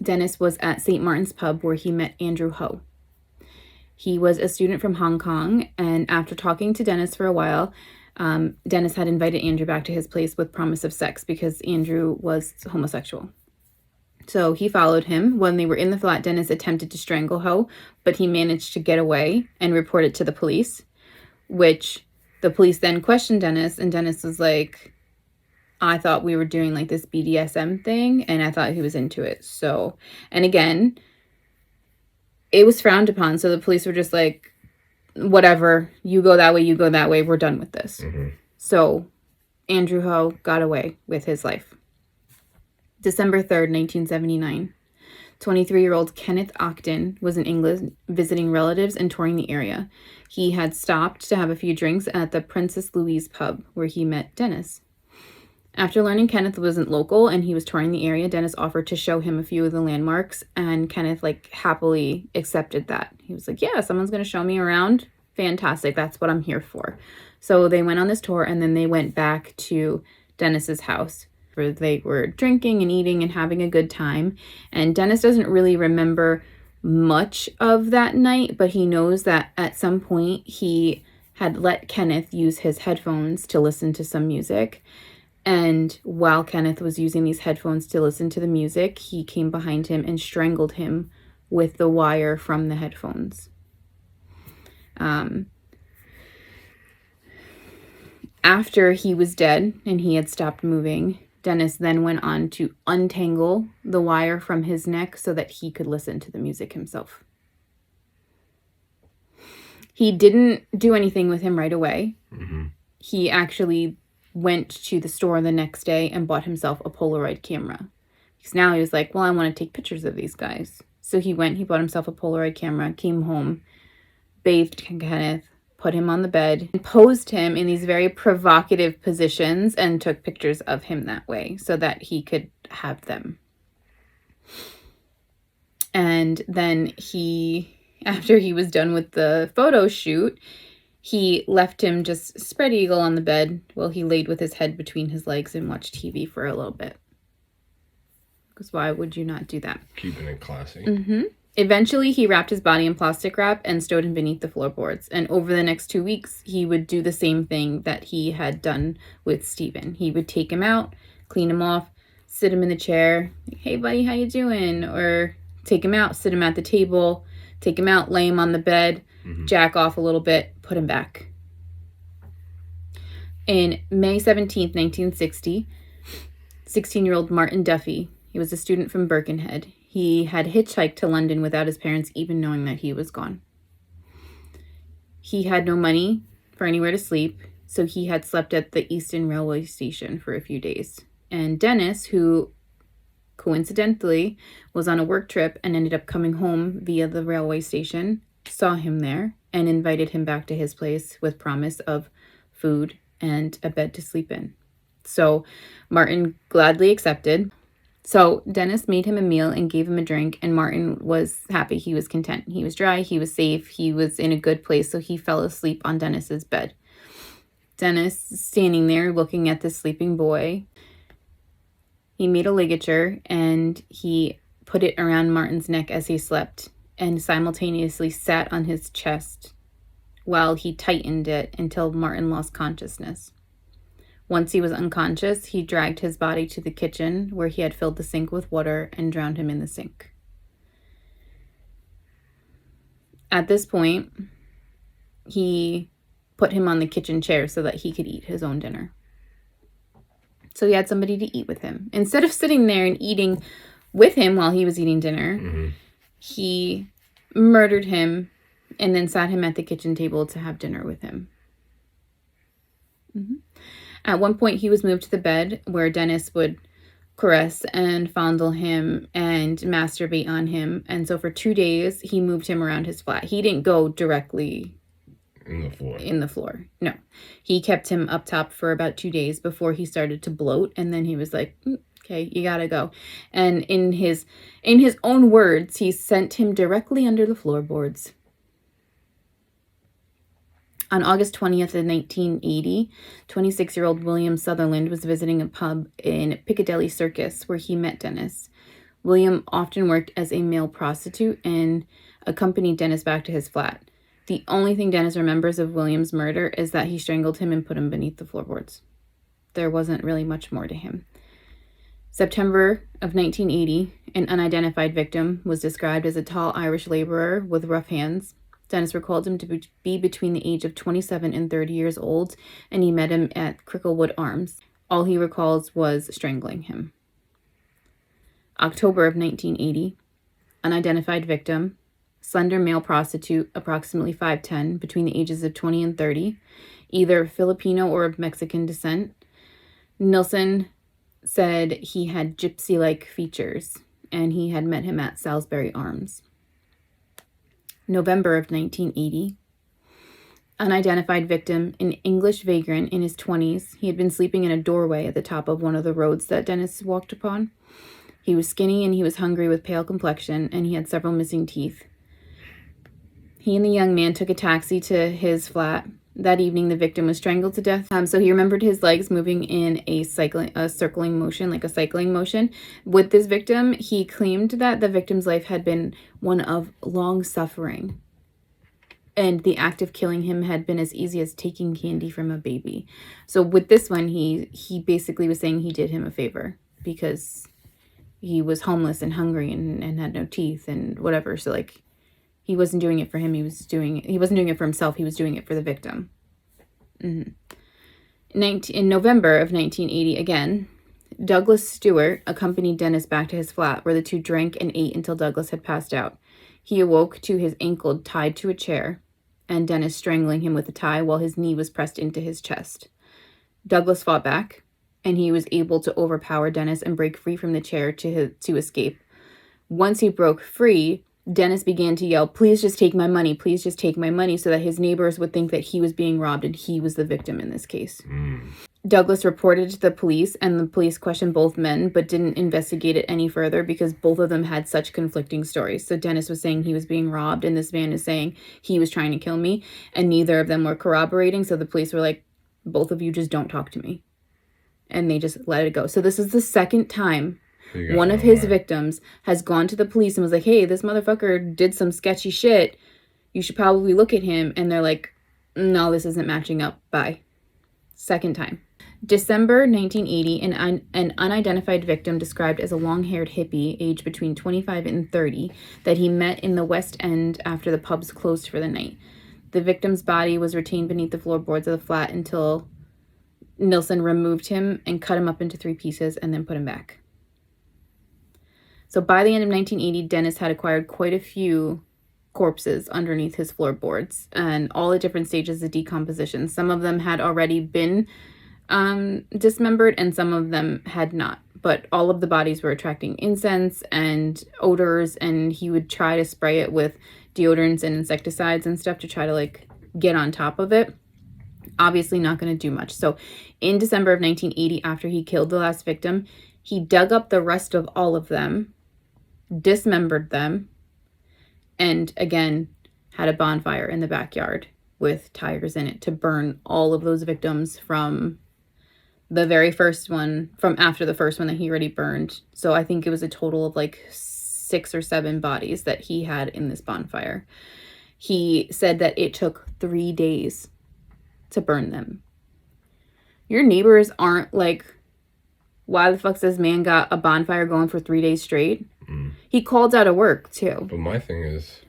Dennis was at St. Martin's Pub where he met Andrew Ho. He was a student from Hong Kong, and after talking to Dennis for a while, Dennis had invited Andrew back to his place with promise of sex because Andrew was homosexual. So he followed him. When they were in the flat, Dennis attempted to strangle Ho, but he managed to get away and report it to the police, which the police then questioned Dennis, and Dennis was like, I thought we were doing like this BDSM thing, and I thought he was into it. So, and again, it was frowned upon. So the police were just like, whatever, you go that way, you go that way, we're done with this. So Andrew Ho got away with his life. December 3rd, 1979. 23-year-old Kenneth Octon was in England visiting relatives and touring the area. He had stopped to have a few drinks at the Princess Louise pub where he met Dennis. After learning Kenneth wasn't local and he was touring the area, Dennis offered to show him a few of the landmarks, and Kenneth happily accepted that. He was like, yeah, someone's going to show me around. Fantastic. That's what I'm here for. So they went on this tour, and then they went back to Dennis's house where they were drinking and eating and having a good time. And Dennis doesn't really remember much of that night, but he knows that at some point he had let Kenneth use his headphones to listen to some music. And while Kenneth was using these headphones to listen to the music, he came behind him and strangled him with the wire from the headphones. After he was dead and he had stopped moving, Dennis then went on to untangle the wire from his neck so that he could listen to the music himself. He didn't do anything with him right away. He actually went to the store the next day and bought himself a Polaroid camera. Because now he was like, well, I want to take pictures of these guys. So he bought himself a Polaroid camera, came home, bathed Kenneth, put him on the bed, and posed him in these very provocative positions and took pictures of him that way so that he could have them. And then after he was done with the photo shoot, he left him just spread eagle on the bed while he laid with his head between his legs and watched TV for a little bit. Because why would you not do that? Keeping it classy. Eventually, he wrapped his body in plastic wrap and stowed him beneath the floorboards. And over the next 2 weeks, he would do the same thing that he had done with Stephen. He would take him out, clean him off, sit him in the chair. Hey, buddy, how you doing? Or take him out, sit him at the table, take him out, lay him on the bed, jack off a little bit, put him back. In May 17th, 1960, 16-year-old Martin Duffy, he was a student from Birkenhead. He had hitchhiked to London without his parents even knowing that he was gone. He had no money for anywhere to sleep, so he had slept at the Euston railway station for a few days. And Dennis, who coincidentally was on a work trip and ended up coming home via the railway station, saw him there and invited him back to his place with promise of food and a bed to sleep in. So Martin gladly accepted. So Dennis made him a meal and gave him a drink, and Martin was happy. He was content. He was dry. He was safe. He was in a good place, so he fell asleep on Dennis's bed. Dennis, standing there looking at the sleeping boy, he made a ligature, and he put it around Martin's neck as he slept, and simultaneously sat on his chest while he tightened it until Martin lost consciousness. Once he was unconscious, he dragged his body to the kitchen where he had filled the sink with water and drowned him in the sink. At this point, he put him on the kitchen chair so that he could eat his own dinner. So he had somebody to eat with him. Instead of sitting there and eating with him while he was eating dinner, he murdered him and then sat him at the kitchen table to have dinner with him. At one point, he was moved to the bed where Dennis would caress and fondle him and masturbate on him. And so for 2 days, he moved him around his flat. He didn't go directly in the floor. No. He kept him up top for about 2 days before he started to bloat. And then he was like, okay, you gotta go. And in his own words, he sent him directly under the floorboards. On August 20th of 1980, 26-year-old William Sutherland was visiting a pub in Piccadilly Circus where he met Dennis. William often worked as a male prostitute and accompanied Dennis back to his flat. The only thing Dennis remembers of William's murder is that he strangled him and put him beneath the floorboards. There wasn't really much more to him. September of 1980, an unidentified victim was described as a tall Irish laborer with rough hands. Dennis recalled him to be between the age of 27 and 30 years old, and he met him at Cricklewood Arms. All he recalls was strangling him. October of 1980, unidentified victim, slender male prostitute, approximately 5'10", between the ages of 20 and 30, either Filipino or of Mexican descent. Nilsen said he had gypsy-like features, and he had met him at Salisbury Arms. November of 1980, unidentified victim, an English vagrant in his 20s. He had been sleeping in a doorway at the top of one of the roads that Dennis walked upon. He was skinny and he was hungry with pale complexion, and he had several missing teeth. He and the young man took a taxi to his flat. That evening, the victim was strangled to death. So he remembered his legs moving in a circling motion, like a cycling motion. With this victim, he claimed that the victim's life had been one of long suffering, and the act of killing him had been as easy as taking candy from a baby. So with this one, he basically was saying he did him a favor because he was homeless and hungry and had no teeth and whatever. So like, he wasn't doing it for him. He wasn't doing it for himself. He was doing it for the victim. In November of 1980, again, Douglas Stewart accompanied Dennis back to his flat, where the two drank and ate until Douglas had passed out. He awoke to his ankle tied to a chair, and Dennis strangling him with a tie while his knee was pressed into his chest. Douglas fought back, and he was able to overpower Dennis and break free from the chair to escape. Once he broke free, Dennis began to yell, "Please just take my money, please just take my money," so that his neighbors would think that he was being robbed and he was the victim in this case. Douglas reported to the police, and the police questioned both men, but didn't investigate it any further because both of them had such conflicting stories. So Dennis was saying he was being robbed, and this man is saying he was trying to kill me, and neither of them were corroborating. So the police were like, both of you just don't talk to me. And they just let it go. So this is the second time one of his victims has gone to the police and was like, "Hey, this motherfucker did some sketchy shit. You should probably look at him." And they're like, "No, this isn't matching up. Bye." Second time. December 1980, an unidentified victim described as a long-haired hippie, aged between 25 and 30, that he met in the West End after the pubs closed for the night. The victim's body was retained beneath the floorboards of the flat until Nilsen removed him and cut him up into 3 pieces and then put him back. So by the end of 1980, Dennis had acquired quite a few corpses underneath his floorboards and all at different stages of decomposition. Some of them had already been dismembered and some of them had not. But all of the bodies were attracting incense and odors, and he would try to spray it with deodorants and insecticides and stuff to try to like get on top of it. Obviously not going to do much. So in December of 1980, after he killed the last victim, he dug up the rest of all of them, dismembered them, and again had a bonfire in the backyard with tires in it to burn all of those victims from the very first one, from after the first one that he already burned. So I think it was a total of like 6 or 7 bodies that he had in this bonfire. He said that it took 3 days to burn them. Your neighbors aren't like, "Why the fuck's this man got a bonfire going for 3 days straight?" He called out of work too. But my thing is,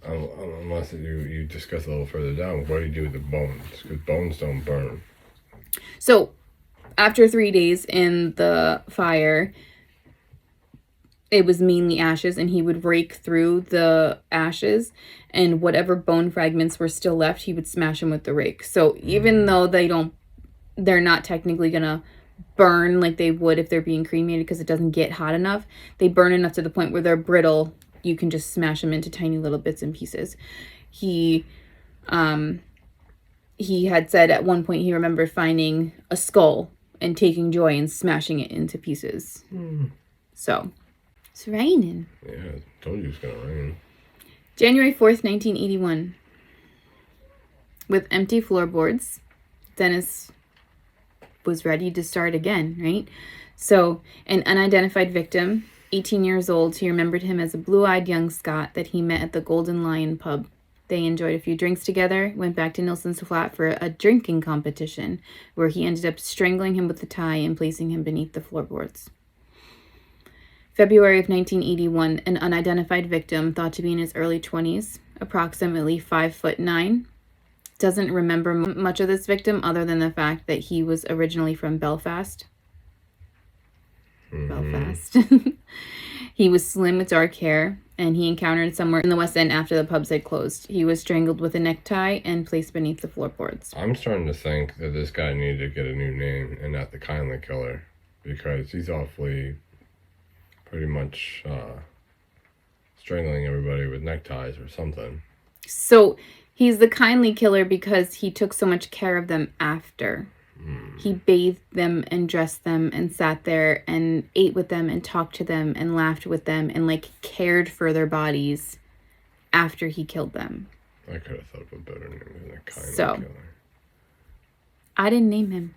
unless you discuss a little further down, what do you do with the bones? Because bones don't burn. So after 3 days in the fire, it was mainly ashes, and he would rake through the ashes, and whatever bone fragments were still left, he would smash them with the rake. So even though they're not technically gonna burn like they would if they're being cremated because it doesn't get hot enough, they burn enough to the point where they're brittle. You can just smash them into tiny little bits and pieces. He had said at one point he remembered finding a skull and taking joy in smashing it into pieces. So it's raining. Yeah, I told you it's gonna rain. January 4th, 1981. With empty floorboards, Dennis was ready to start again, right? So an unidentified victim, 18 years old, he remembered him as a blue-eyed young Scot that he met at the Golden Lion pub. They enjoyed a few drinks together, went back to Nilsen's flat for a drinking competition, where he ended up strangling him with the tie and placing him beneath the floorboards. February of 1981, an unidentified victim thought to be in his early 20s, approximately 5'9", doesn't remember much of this victim other than the fact that he was originally from Belfast. Belfast. He was slim with dark hair, and he encountered somewhere in the West End after the pubs had closed. He was strangled with a necktie and placed beneath the floorboards. I'm starting to think that this guy needed to get a new name and not the kindly killer, because he's awfully pretty much strangling everybody with neckties or something. So he's the kindly killer because he took so much care of them after. He bathed them and dressed them and sat there and ate with them and talked to them and laughed with them and like cared for their bodies after he killed them. I could have thought of a better name than a kindly killer. I didn't name him.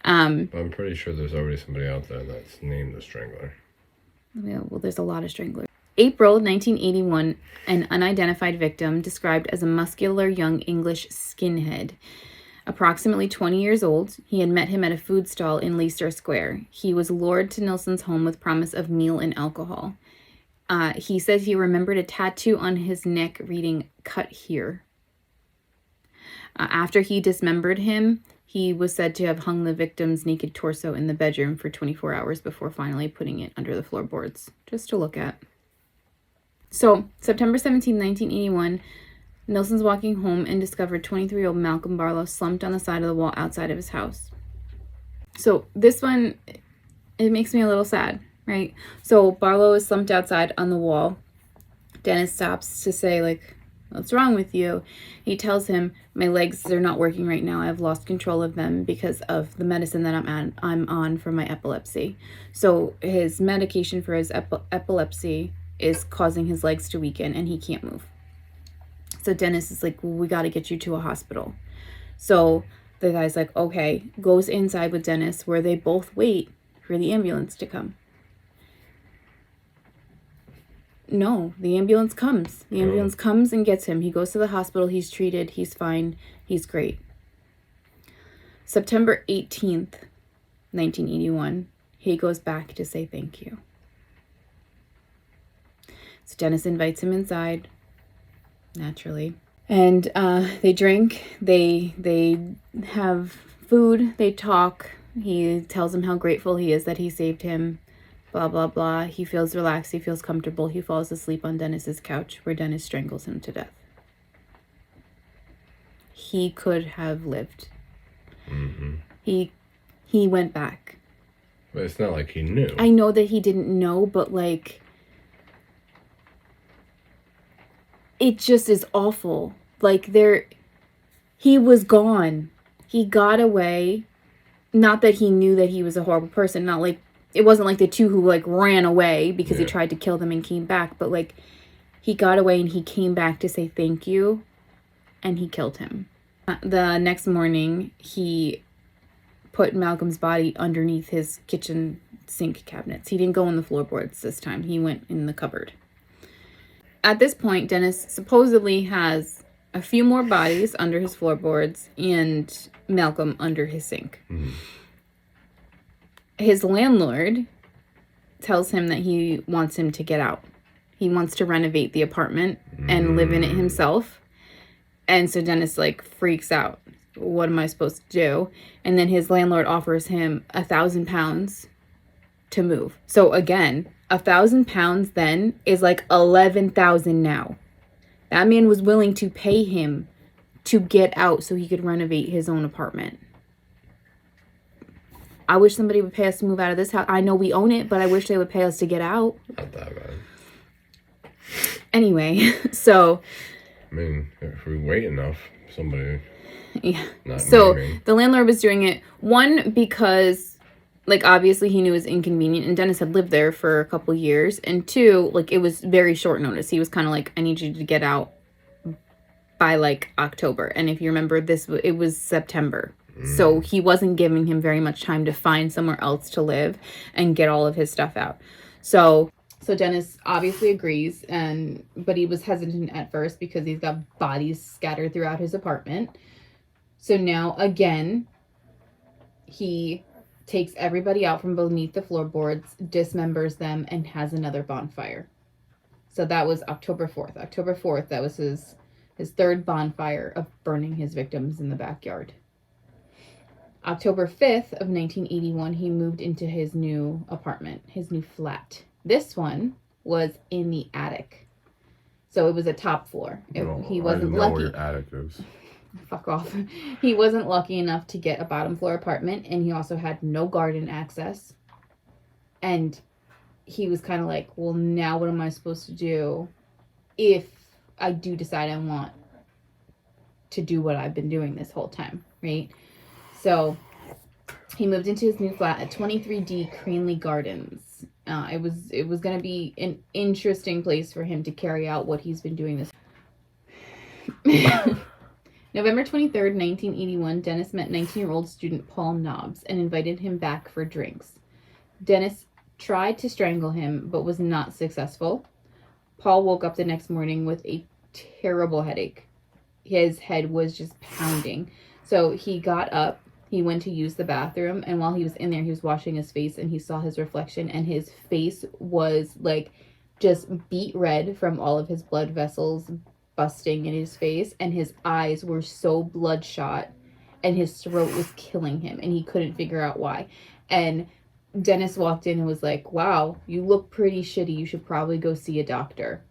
But I'm pretty sure there's already somebody out there that's named the Strangler. Yeah, well, there's a lot of stranglers. April 1981, an unidentified victim described as a muscular young English skinhead. Approximately 20 years old, he had met him at a food stall in Leicester Square. He was lured to Nilsen's home with promise of meal and alcohol. He says he remembered a tattoo on his neck reading, "Cut here." After he dismembered him, he was said to have hung the victim's naked torso in the bedroom for 24 hours before finally putting it under the floorboards, just to look at. So, September 17, 1981, Nilsen's walking home and discovered 23-year-old Malcolm Barlow slumped on the side of the wall outside of his house. So this one, it makes me a little sad, right? So Barlow is slumped outside on the wall. Dennis stops to say, like, "What's wrong with you?" He tells him, "My legs, they're not working right now. I've lost control of them because of the medicine that I'm on for my epilepsy." So his medication for his epilepsy is causing his legs to weaken and he can't move. So Dennis is like, "Well, we got to get you to a hospital." So the guy's like, okay, goes inside with Dennis where they both wait for the ambulance to come. No, the ambulance comes. The ambulance comes and gets him. He goes to the hospital. He's treated. He's fine. He's great. September 18th, 1981, he goes back to say thank you. So Dennis invites him inside. Naturally. And they drink, they have food, they talk. He tells him how grateful he is that he saved him, blah, blah, blah. He feels relaxed, he feels comfortable. He falls asleep on Dennis's couch where Dennis strangles him to death. He could have lived. Mm-hmm. He went back. But it's not like he knew. I know that he didn't know, but like, it just is awful. Like he was gone. He got away. Not that he knew that he was a horrible person. Not like, it wasn't like the two who like ran away because he tried to kill them and came back. But like, he got away and he came back to say thank you. And he killed him. The next morning, he put Malcolm's body underneath his kitchen sink cabinets. He didn't go in the floorboards this time. He went in the cupboard. At this point, Dennis supposedly has a few more bodies under his floorboards and Malcolm under his sink. Mm. His landlord tells him that he wants him to get out. He wants to renovate the apartment and live in it himself. And so Dennis like freaks out. What am I supposed to do? And then his landlord offers him £1,000 to move. So again, £1,000 then is like 11,000 now. That man was willing to pay him to get out so he could renovate his own apartment. I wish somebody would pay us to move out of this house. I know we own it, but I wish they would pay us to get out. Not that bad. Anyway, so I mean, if we wait enough, somebody. Yeah. Not so naming. The landlord was doing it, one, because like obviously he knew it was inconvenient and Dennis had lived there for a couple years, and two, like it was very short notice. He was kind of like, I need you to get out by like October. And if you remember, it was September. So he wasn't giving him very much time to find somewhere else to live and get all of his stuff out. So Dennis obviously agrees, but he was hesitant at first because he's got bodies scattered throughout his apartment. So now, again, he takes everybody out from beneath the floorboards, dismembers them, and has another bonfire. So that was October 4th. October 4th, that was his his third bonfire of burning his victims in the backyard. October 5th of 1981, he moved into his new apartment, his new flat. This one was in the attic. So it was a top floor. He wasn't lucky. Where your attic is. Fuck off. He wasn't lucky enough to get a bottom floor apartment, and he also had no garden access. And he was kind of like, well, now what am I supposed to do if I do decide I want to do what I've been doing this whole time, right? So he moved into his new flat at 23D Cranley Gardens. It was going to be an interesting place for him to carry out what he's been doing this. November 23rd, 1981, Dennis met 19-year-old student Paul Nobbs and invited him back for drinks. Dennis tried to strangle him, but was not successful. Paul woke up the next morning with a terrible headache. His head was just pounding. So he got up, he went to use the bathroom, and while he was in there, he was washing his face, and he saw his reflection, and his face was like just beet red from all of his blood vessels busting in his face, and his eyes were so bloodshot, and his throat was killing him, and he couldn't figure out why. And Dennis walked in and was like, wow, you look pretty shitty. You should probably go see a doctor.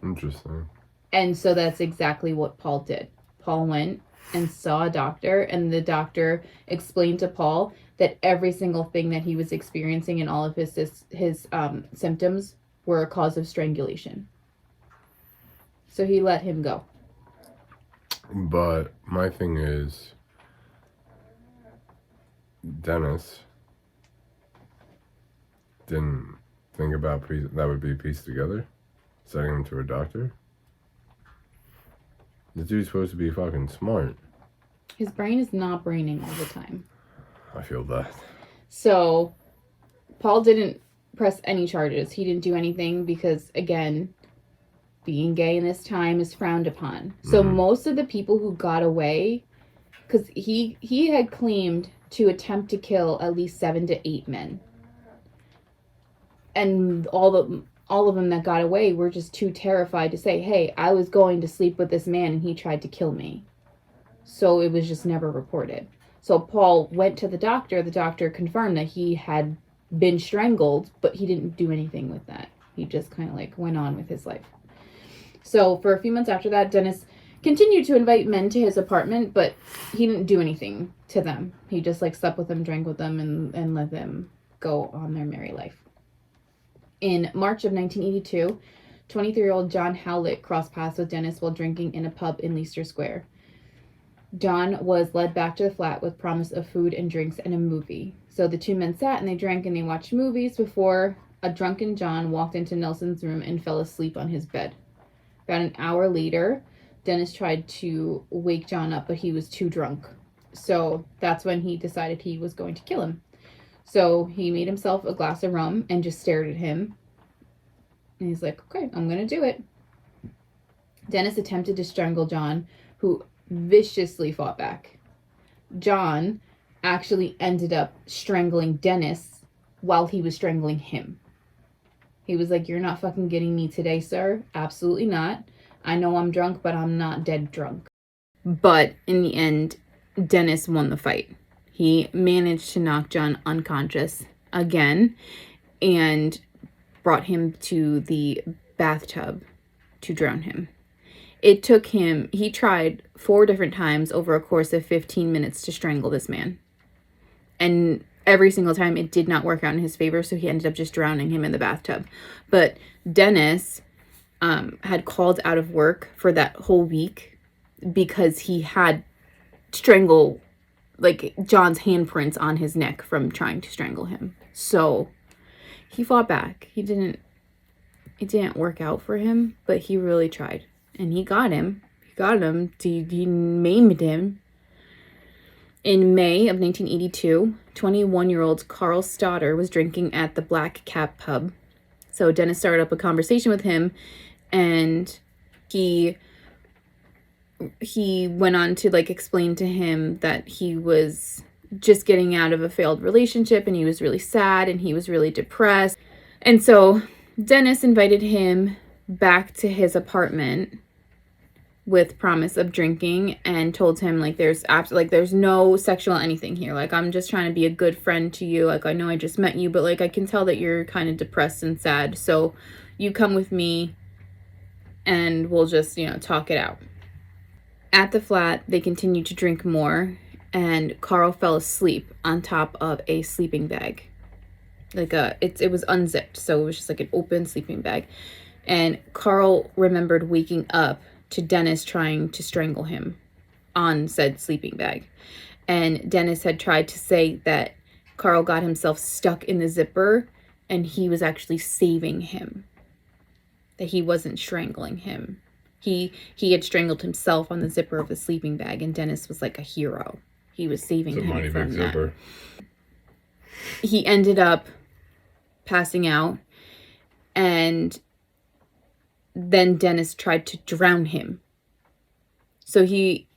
Interesting. And so that's exactly what Paul did. Paul went and saw a doctor, and the doctor explained to Paul that every single thing that he was experiencing and all of his symptoms were a cause of strangulation. So he let him go. But my thing is, Dennis didn't think about that would be pieced together, sending him to a doctor. The dude's supposed to be fucking smart. His brain is not braining all the time. I feel that. So, Paul didn't press any charges. He didn't do anything because, again, being gay in this time is frowned upon. So most of the people who got away, because he had claimed to attempt to kill at least 7 to 8 men. And all of them that got away were just too terrified to say, hey, I was going to sleep with this man and he tried to kill me. So it was just never reported. So Paul went to the doctor. The doctor confirmed that he had been strangled, but he didn't do anything with that. He just kind of like went on with his life. So for a few months after that, Dennis continued to invite men to his apartment, but he didn't do anything to them. He just like slept with them, drank with them, and let them go on their merry life. In March of 1982, 23-year-old John Howlett crossed paths with Dennis while drinking in a pub in Leicester Square. John was led back to the flat with promise of food and drinks and a movie. So the two men sat and they drank and they watched movies before a drunken John walked into Nelson's room and fell asleep on his bed. About an hour later, Dennis tried to wake John up, but he was too drunk. So that's when he decided he was going to kill him. So he made himself a glass of rum and just stared at him. And he's like, okay, I'm going to do it. Dennis attempted to strangle John, who viciously fought back. John actually ended up strangling Dennis while he was strangling him. He was like, you're not fucking getting me today, sir. Absolutely not. I know I'm drunk, but I'm not dead drunk. But in the end, Dennis won the fight. He managed to knock John unconscious again and brought him to the bathtub to drown him. It took him, he tried 4 different times over a course of 15 minutes to strangle this man. And every single time it did not work out in his favor, so he ended up just drowning him in the bathtub. But Dennis had called out of work for that whole week because he had John's handprints on his neck from trying to strangle him. So he fought back. It didn't work out for him, but he really tried. And he got him. He maimed him. In May of 1982, 21-year-old Carl Stoddard was drinking at the Black Cap pub. So Dennis started up a conversation with him, and he went on to explain to him that he was just getting out of a failed relationship and he was really sad and he was really depressed. And so Dennis invited him back to his apartment with promise of drinking and told him like there's no sexual anything here. Like, I'm just trying to be a good friend to you. Like, I know I just met you, but like I can tell that you're kind of depressed and sad. So you come with me and we'll just, talk it out. At the flat, they continued to drink more, and Carl fell asleep on top of a sleeping bag. Like it was unzipped, so it was just like an open sleeping bag. And Carl remembered waking up to Dennis trying to strangle him on said sleeping bag. And Dennis had tried to say that Carl got himself stuck in the zipper and he was actually saving him, that he wasn't strangling him. He had strangled himself on the zipper of the sleeping bag, and Dennis was like a hero. He was saving him from that. Zipper. He ended up passing out, and then Dennis tried to drown him. So he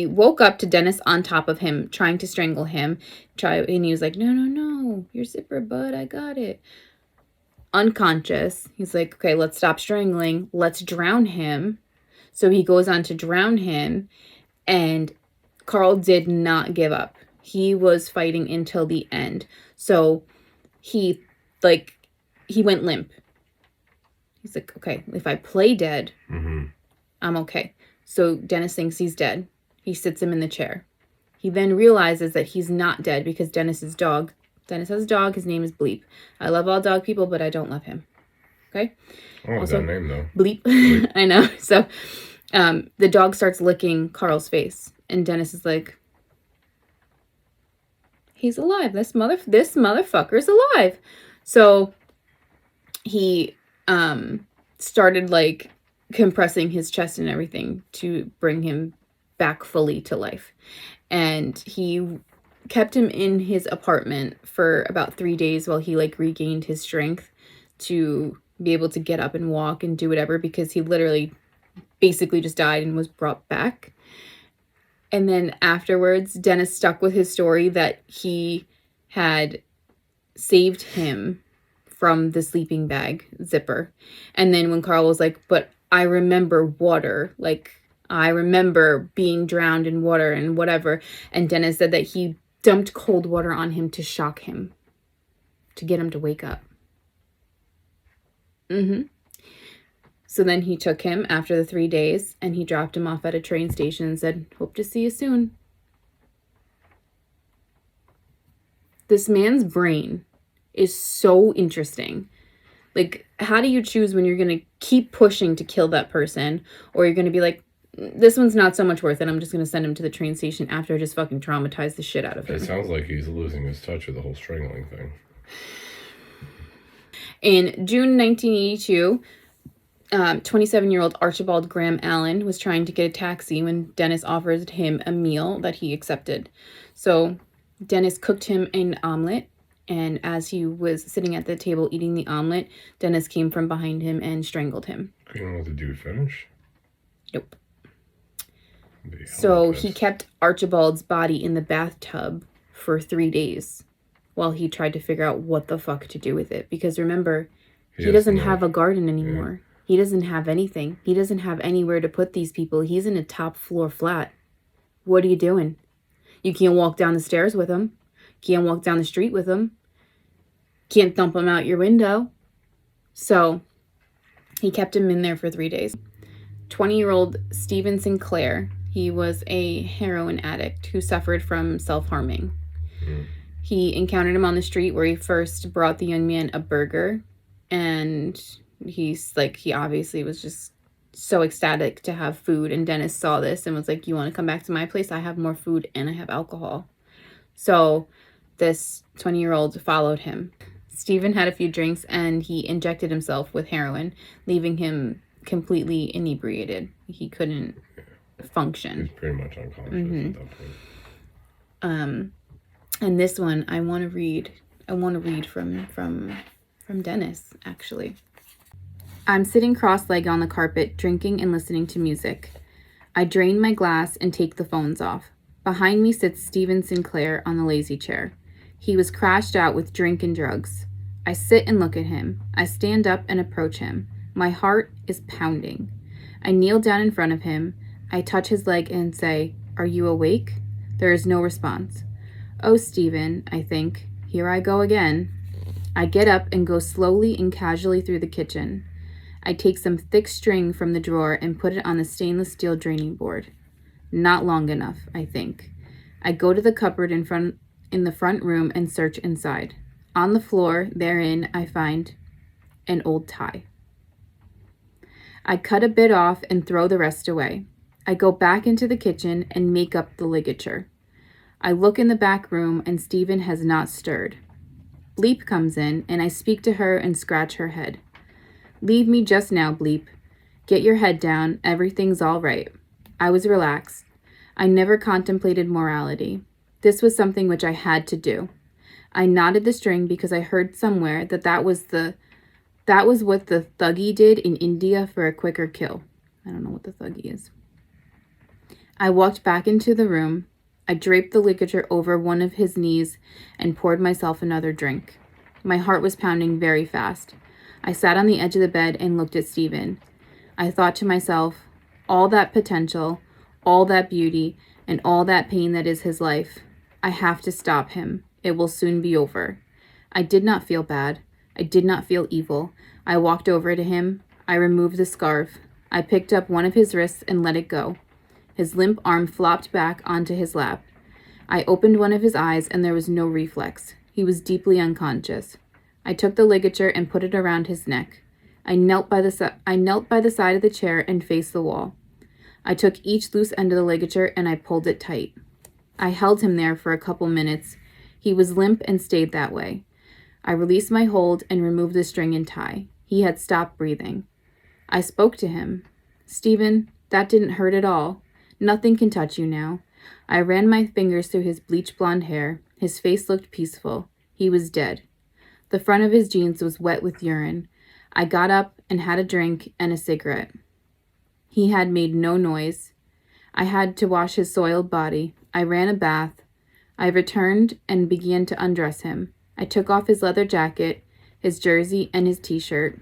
woke up to Dennis on top of him, trying to strangle him. And he was like, no, your zipper, bud, I got it. Unconscious. He's like, okay, let's stop strangling. Let's drown him. So he goes on to drown him, and Carl did not give up. He was fighting until the end. So he went limp. He's like, okay, if I play dead, I'm okay. So Dennis thinks he's dead. He sits him in the chair. He then realizes that he's not dead because Dennis has a dog. His name is Bleep. I love all dog people, but I don't love him. Okay? I love that name, though. Bleep. Bleep. I know. So the dog starts licking Carl's face. And Dennis is like, he's alive. This motherfucker's alive. So he started like compressing his chest and everything to bring him back fully to life. And he kept him in his apartment for about 3 days while he like regained his strength to be able to get up and walk and do whatever, because he literally basically just died and was brought back. And then afterwards, Dennis stuck with his story that he had saved him from the sleeping bag zipper. And then when Carl was like, but I remember water, like I remember being drowned in water and whatever. And Dennis said that he dumped cold water on him to shock him, to get him to wake up. So then he took him after the 3 days and he dropped him off at a train station and said, hope to see you soon. This man's brain is so interesting. Like, how do you choose when you're going to keep pushing to kill that person, or you're going to be like, this one's not so much worth it, I'm just going to send him to the train station after I just fucking traumatized the shit out of him. It sounds like he's losing his touch with the whole strangling thing. In June 1982, 27-year-old Archibald Graham Allen was trying to get a taxi when Dennis offered him a meal that he accepted. So Dennis cooked him an omelet, and as he was sitting at the table eating the omelet, Dennis came from behind him and strangled him. Couldn't let the dude finish? Nope. So he kept Archibald's body in the bathtub for 3 days while he tried to figure out what the fuck to do with it. Because remember, he doesn't have a garden anymore. Yeah. He doesn't have anything. He doesn't have anywhere to put these people. He's in a top floor flat. What are you doing? You can't walk down the stairs with him. Can't walk down the street with him. Can't dump him out your window. So he kept him in there for 3 days. 20-year-old Stephen Sinclair, he was a heroin addict who suffered from self-harming. He encountered him on the street where he first brought the young man a burger, and he obviously was just so ecstatic to have food. And Dennis saw this and was like, you want to come back to my place? I have more food and I have alcohol. So this 20-year-old followed him. Stephen had a few drinks and he injected himself with heroin, leaving him completely inebriated. He couldn't function. He was pretty much unconscious at that point. And this one I want to read from Dennis, actually. I'm sitting cross-legged on the carpet, drinking and listening to music. I drain my glass and take the phones off. Behind me sits Stephen Sinclair on the lazy chair. He was crashed out with drink and drugs. I sit and look at him. I stand up and approach him. My heart is pounding. I kneel down in front of him. I touch his leg and say, "Are you awake?" There is no response. "Oh, Stephen," I think. Here I go again. I get up and go slowly and casually through the kitchen. I take some thick string from the drawer and put it on the stainless steel draining board. Not long enough, I think. I go to the cupboard in the front room and search inside. On the floor, therein, I find an old tie. I cut a bit off and throw the rest away. I go back into the kitchen and make up the ligature. I look in the back room and Stephen has not stirred. Bleep comes in and I speak to her and scratch her head. "Leave me just now, Bleep. Get your head down. Everything's all right." I was relaxed. I never contemplated morality. This was something which I had to do. I knotted the string because I heard somewhere that was what the Thuggee did in India for a quicker kill. I don't know what the Thuggee is. I walked back into the room. I draped the ligature over one of his knees and poured myself another drink. My heart was pounding very fast. I sat on the edge of the bed and looked at Stephen. I thought to myself, all that potential, all that beauty, and all that pain that is his life. I have to stop him. It will soon be over. I did not feel bad. I did not feel evil. I walked over to him. I removed the scarf. I picked up one of his wrists and let it go. His limp arm flopped back onto his lap. I opened one of his eyes and there was no reflex. He was deeply unconscious. I took the ligature and put it around his neck. I knelt by the side of the chair and faced the wall. I took each loose end of the ligature and I pulled it tight. I held him there for a couple minutes. He was limp and stayed that way. I released my hold and removed the string and tie. He had stopped breathing. I spoke to him. "Stephen, that didn't hurt at all. Nothing can touch you now." I ran my fingers through his bleach blonde hair. His face looked peaceful. He was dead. The front of his jeans was wet with urine. I got up and had a drink and a cigarette. He had made no noise. I had to wash his soiled body. I ran a bath. I returned and began to undress him. I took off his leather jacket, his jersey, and his t-shirt.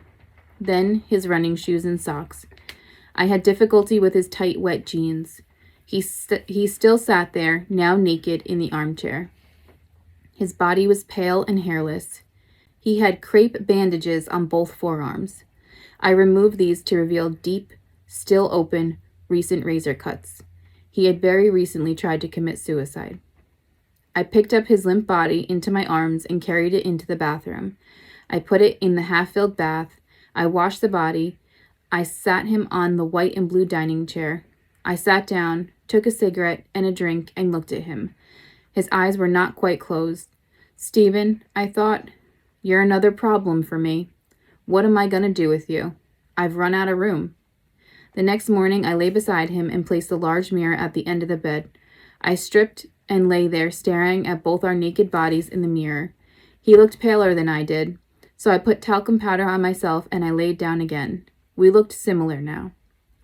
Then his running shoes and socks. I had difficulty with his tight, wet jeans. He still sat there, now naked, in the armchair. His body was pale and hairless. He had crepe bandages on both forearms. I removed these to reveal deep, still open, recent razor cuts. He had very recently tried to commit suicide. I picked up his limp body into my arms and carried it into the bathroom. I put it in the half-filled bath. I washed the body. I sat him on the white and blue dining chair. I sat down, took a cigarette and a drink, and looked at him. His eyes were not quite closed. "Stephen," I thought, "you're another problem for me. What am I going to do with you? I've run out of room." The next morning, I lay beside him and placed a large mirror at the end of the bed. I stripped and lay there staring at both our naked bodies in the mirror. He looked paler than I did, so I put talcum powder on myself and I laid down again. We looked similar now.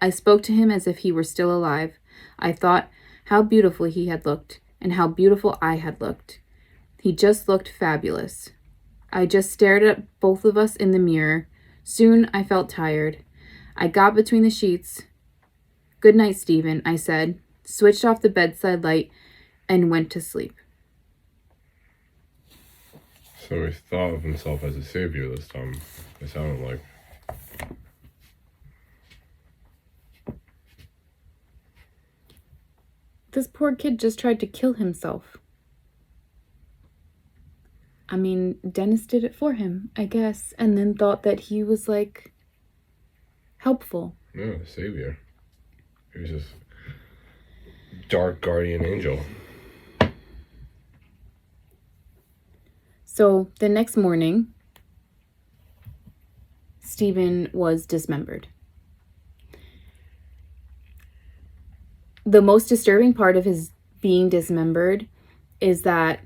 I spoke to him as if he were still alive. I thought how beautiful he had looked and how beautiful I had looked. He just looked fabulous. I just stared at both of us in the mirror. Soon I felt tired. I got between the sheets. "Good night, Stephen," I said, switched off the bedside light, and went to sleep. So he thought of himself as a savior this time, it sounded like. This poor kid just tried to kill himself. I mean, Dennis did it for him, I guess, and then thought that he was, like, helpful. No, the savior. He was just dark guardian angel. So the next morning, Stephen was dismembered. The most disturbing part of his being dismembered is that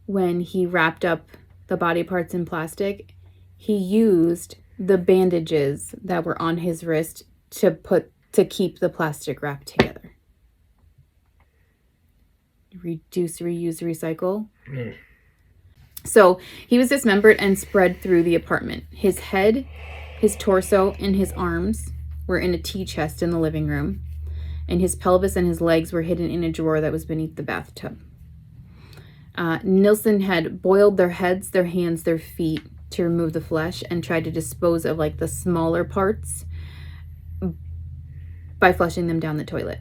when he wrapped up the body parts in plastic, he used the bandages that were on his wrist to keep the plastic wrap together. Reduce, reuse, recycle. Mm. So he was dismembered and spread through the apartment. His head, his torso, and his arms were in a tea chest in the living room, and his pelvis and his legs were hidden in a drawer that was beneath the bathtub. Nilsen had boiled their heads, their hands, their feet to remove the flesh and tried to dispose of like the smaller parts by flushing them down the toilet.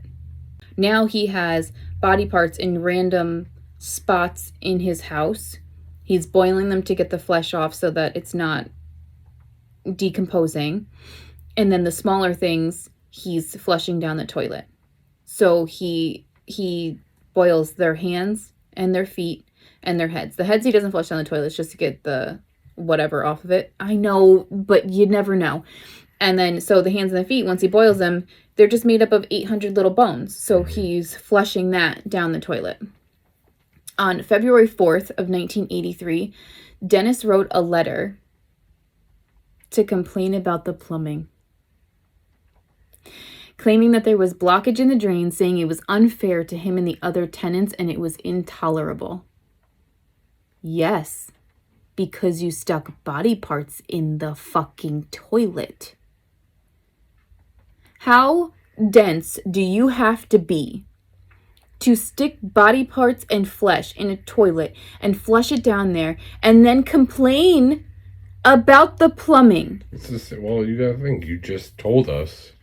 Now he has body parts in random spots in his house. He's boiling them to get the flesh off so that it's not decomposing. And then the smaller things he's flushing down the toilet. So he boils their hands and their feet and their heads. The heads he doesn't flush down the toilet just to get the whatever off of it. I know, but you never know. And then, so the hands and the feet, once he boils them, they're just made up of 800 little bones. So he's flushing that down the toilet. On February 4th of 1983, Dennis wrote a letter to complain about the plumbing, claiming that there was blockage in the drain, saying it was unfair to him and the other tenants and it was intolerable. Yes, because you stuck body parts in the fucking toilet. How dense do you have to be to stick body parts and flesh in a toilet and flush it down there and then complain about the plumbing? Well, you gotta think, you just told us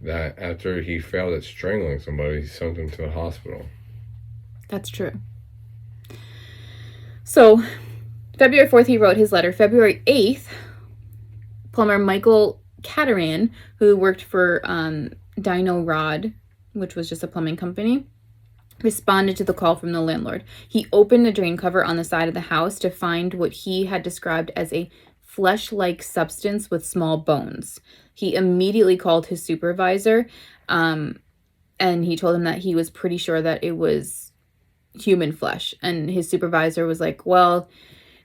that after he failed at strangling somebody, he sent him to the hospital. That's true. So, February 4th, he wrote his letter. February 8th, plumber Michael Cataran, who worked for Dino Rod, which was just a plumbing company, responded to the call from the landlord. He opened the drain cover on the side of the house to find what he had described as a flesh-like substance with small bones. He immediately called his supervisor, and he told him that he was pretty sure that it was human flesh. And his supervisor was like, well,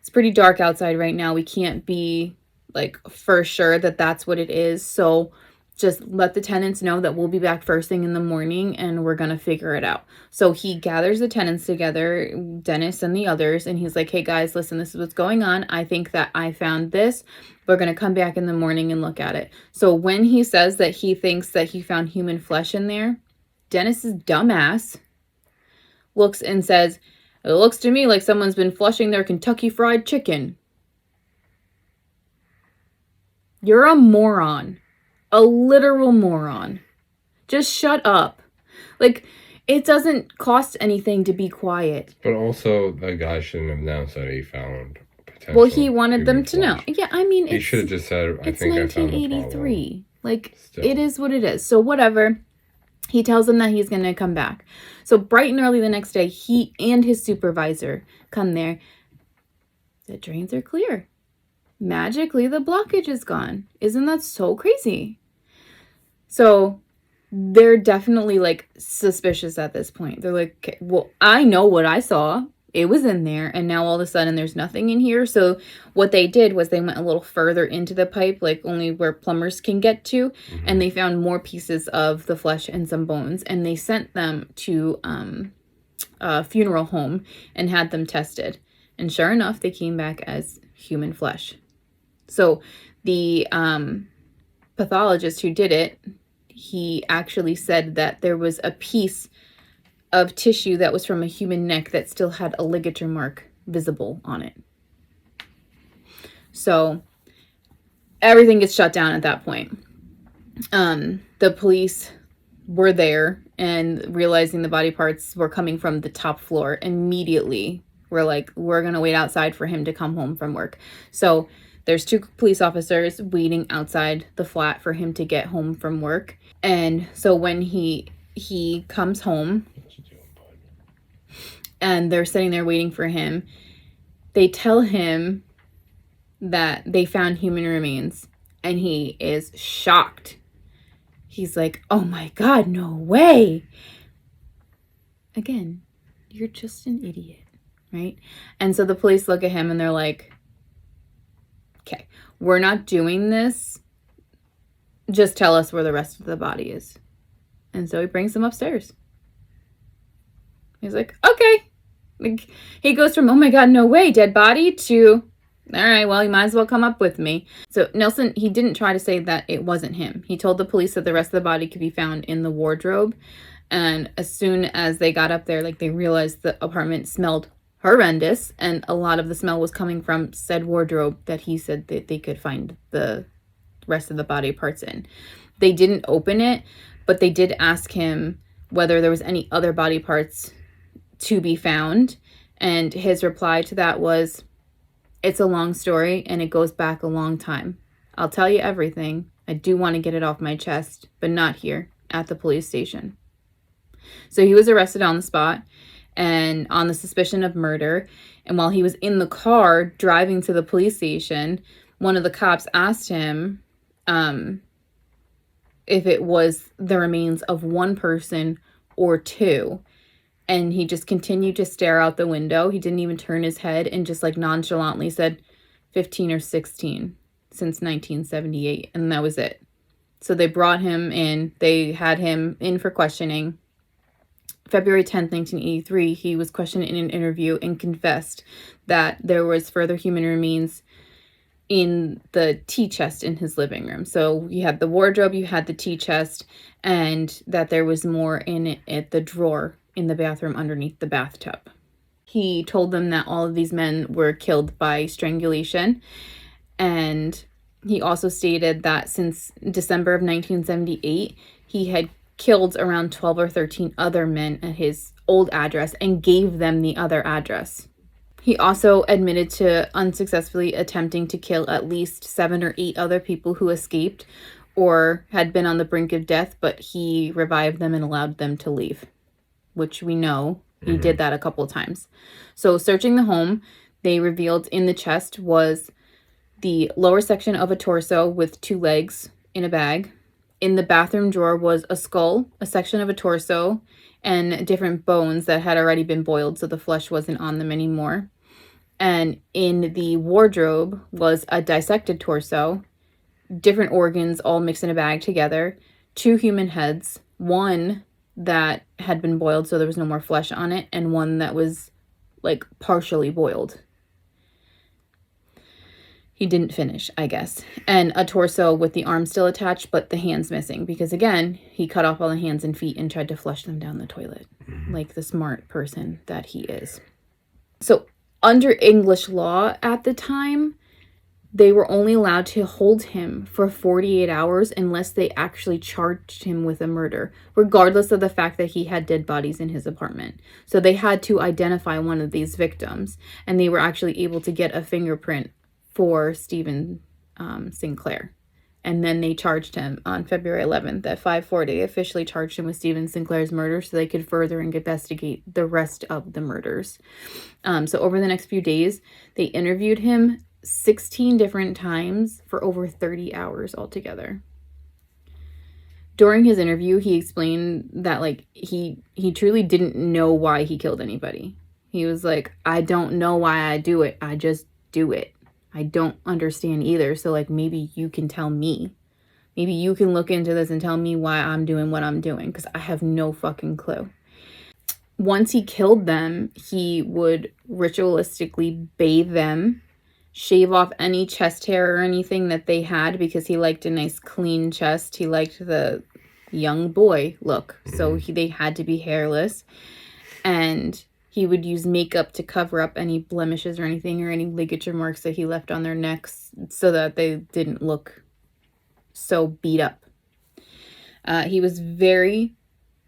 it's pretty dark outside right now. We can't be like for sure that that's what it is. So just let the tenants know that we'll be back first thing in the morning and we're going to figure it out. So he gathers the tenants together, Dennis and the others, and he's like, hey guys, listen, this is what's going on. I think that I found this. We're going to come back in the morning and look at it. So when he says that he thinks that he found human flesh in there, Dennis's dumbass looks and says, it looks to me like someone's been flushing their Kentucky Fried Chicken. You're a moron. A literal moron. Just shut up. Like, it doesn't cost anything to be quiet. But also, the guy shouldn't have announced that he found potential. Well, he wanted them to know. Yeah, I mean, he should have just said, I it's think I found the problem. 1983. Like, Still. It is what it is. So, whatever. He tells them that he's going to come back. So, bright and early the next day, he and his supervisor come there. The drains are clear. Magically, the blockage is gone. Isn't that so crazy? So they're definitely like suspicious at this point. They're like, okay, well, I know what I saw. It was in there. And now all of a sudden there's nothing in here. So what they did was they went a little further into the pipe, like only where plumbers can get to. Mm-hmm. And they found more pieces of the flesh and some bones. And they sent them to a funeral home and had them tested. And sure enough, they came back as human flesh. So the pathologist who did it, he actually said that there was a piece of tissue that was from a human neck that still had a ligature mark visible on it. So everything gets shut down at that point. The police were there and realizing the body parts were coming from the top floor immediately. We're like, we're going to wait outside for him to come home from work. So there's 2 police officers waiting outside the flat for him to get home from work. And so when he comes home and they're sitting there waiting for him, they tell him that they found human remains and he is shocked. He's like, oh my God, no way. Again, you're just an idiot, right? And so the police look at him and they're like, okay, we're not doing this. Just tell us where the rest of the body is. And so he brings him upstairs. He's like, okay. Like, he goes from, oh my God, no way, dead body, to All right, well, you might as well come up with me. So Nilsen, he didn't try to say that it wasn't him. He told the police that the rest of the body could be found in the wardrobe. And as soon as they got up there, like, they realized the apartment smelled horrendous. And a lot of the smell was coming from said wardrobe that he said that they could find the rest of the body parts in. They didn't open it, but they did ask him whether there was any other body parts to be found. And his reply to that was, "It's a long story and it goes back a long time. I'll tell you everything. I do want to get it off my chest, but not here, at the police station." So he was arrested on the spot and on the suspicion of murder. And while he was in the car driving to the police station, one of the cops asked him if it was the remains of one person or two. And he just continued to stare out the window. He didn't even turn his head and just like nonchalantly said 15 or 16 since 1978. And that was it. So they brought him in. They had him in for questioning. February 10th, 1983, he was questioned in an interview and confessed that there was further human remains in the tea chest in his living room. So you had the wardrobe, you had the tea chest, and that there was more in it at the drawer in the bathroom underneath the bathtub. He told them that all of these men were killed by strangulation, and he also stated that since December of 1978, he had killed around 12 or 13 other men at his old address and gave them the other address. He also admitted to unsuccessfully attempting to kill at least 7 or 8 other people who escaped or had been on the brink of death, but he revived them and allowed them to leave, which we know he did that a couple of times. So searching the home, they revealed in the chest was the lower section of a torso with 2 legs in a bag. In the bathroom drawer was a skull, a section of a torso, and different bones that had already been boiled, so the flesh wasn't on them anymore. And in the wardrobe was a dissected torso, different organs all mixed in a bag together, 2 human heads, one that had been boiled so there was no more flesh on it, and one that was like partially boiled. He didn't finish, I guess. And a torso with the arms still attached, but the hands missing. Because again, he cut off all the hands and feet and tried to flush them down the toilet. Like the smart person that he is. So under English law at the time, they were only allowed to hold him for 48 hours unless they actually charged him with a murder, regardless of the fact that he had dead bodies in his apartment. So they had to identify one of these victims, and they were actually able to get a fingerprint for Stephen Sinclair. And then they charged him on February 11th at 5:40. They officially charged him with Stephen Sinclair's murder so they could further investigate the rest of the murders. So over the next few days, they interviewed him 16 different times for over 30 hours altogether. During his interview, he explained that like he truly didn't know why he killed anybody. He was like, "I don't know why I do it. I just do it. I don't understand either. So like maybe you can tell me. Maybe you can look into this and tell me why I'm doing what I'm doing, because I have no fucking clue." Once he killed them, he would ritualistically bathe them, shave off any chest hair or anything that they had because he liked a nice clean chest. He liked the young boy look. So they had to be hairless. And he would use makeup to cover up any blemishes or anything or any ligature marks that he left on their necks so that they didn't look so beat up. He was very,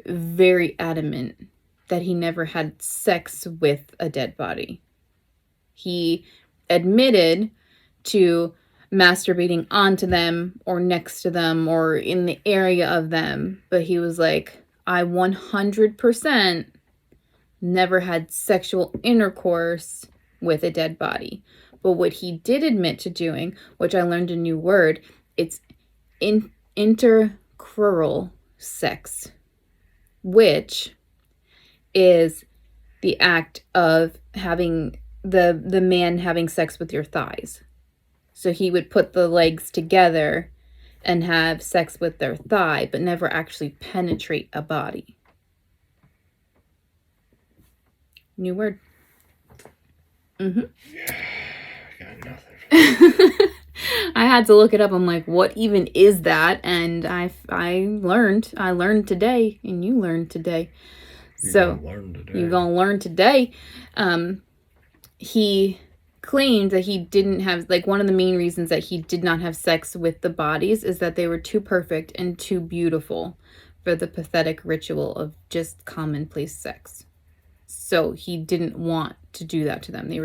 very adamant that he never had sex with a dead body. He admitted to masturbating onto them or next to them or in the area of them, but he was like, I 100% never had sexual intercourse with a dead body. But what he did admit to doing, which I learned a new word, it's intercrural sex, which is the act of having the man having sex with your thighs. So he would put the legs together and have sex with their thigh, but never actually penetrate a body. New word. Yeah, I got I had to look it up. I'm like, what even is that? And I learned today, and you learned today. You're gonna learn today. He claimed that he didn't have, like, one of the main reasons that he did not have sex with the bodies is that they were too perfect and too beautiful for the pathetic ritual of just commonplace sex. So he didn't want to do that to them. They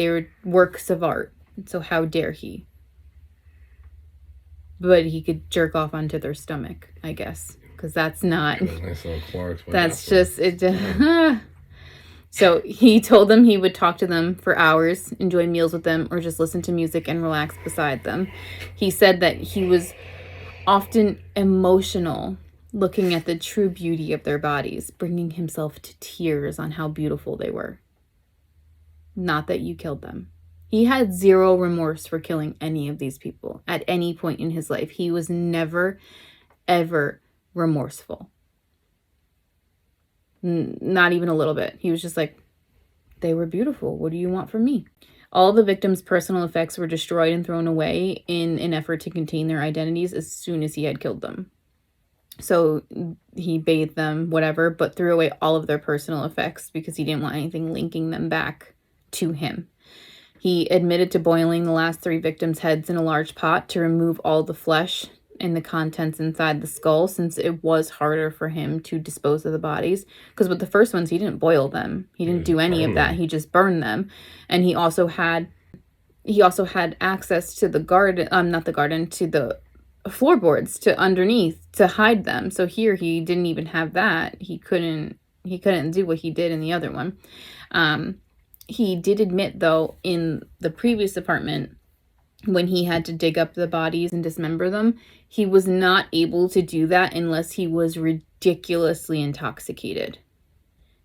were works of art. So how dare he? But he could jerk off onto their stomach, I guess, because that's not. Nice little Clarks. That's just it. So he told them he would talk to them for hours, enjoy meals with them, or just listen to music and relax beside them. He said that he was often emotional looking at the true beauty of their bodies, bringing himself to tears on how beautiful they were. Not that you killed them. He had zero remorse for killing any of these people at any point in his life. He was never, ever remorseful. Not even a little bit. He was just like, they were beautiful. What do you want from me? All the victims' personal effects were destroyed and thrown away in an effort to contain their identities as soon as he had killed them. So he bathed them, whatever, but threw away all of their personal effects because he didn't want anything linking them back to him. He admitted to boiling the last 3 victims' heads in a large pot to remove all the flesh and the contents inside the skull, since it was harder for him to dispose of the bodies. Because with the first ones, he didn't boil them. He didn't do any of that. He just burned them. And he also had access to the to the floorboards to underneath to hide them. So here he didn't even have that. He couldn't do what he did in the other one. He did admit, though, in the previous apartment, when he had to dig up the bodies and dismember them, he was not able to do that unless he was ridiculously intoxicated.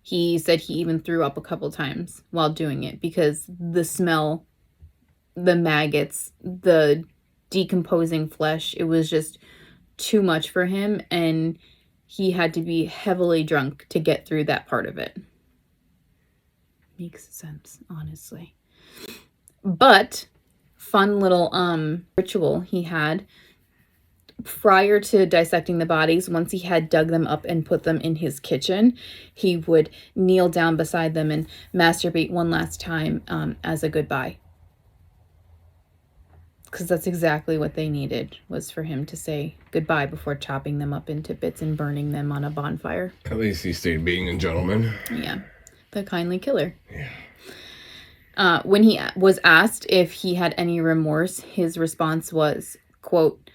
He said he even threw up a couple times while doing it because the smell, the maggots, the decomposing flesh, it was just too much for him, and he had to be heavily drunk to get through that part of it. Makes sense, honestly. But fun little ritual he had prior to dissecting the bodies. Once he had dug them up and put them in his kitchen, he would kneel down beside them and masturbate one last time as a goodbye. Because that's exactly what they needed, was for him to say goodbye before chopping them up into bits and burning them on a bonfire. At least he stayed being a gentleman. Yeah. The kindly killer. Yeah. When he was asked if he had any remorse, his response was, quote,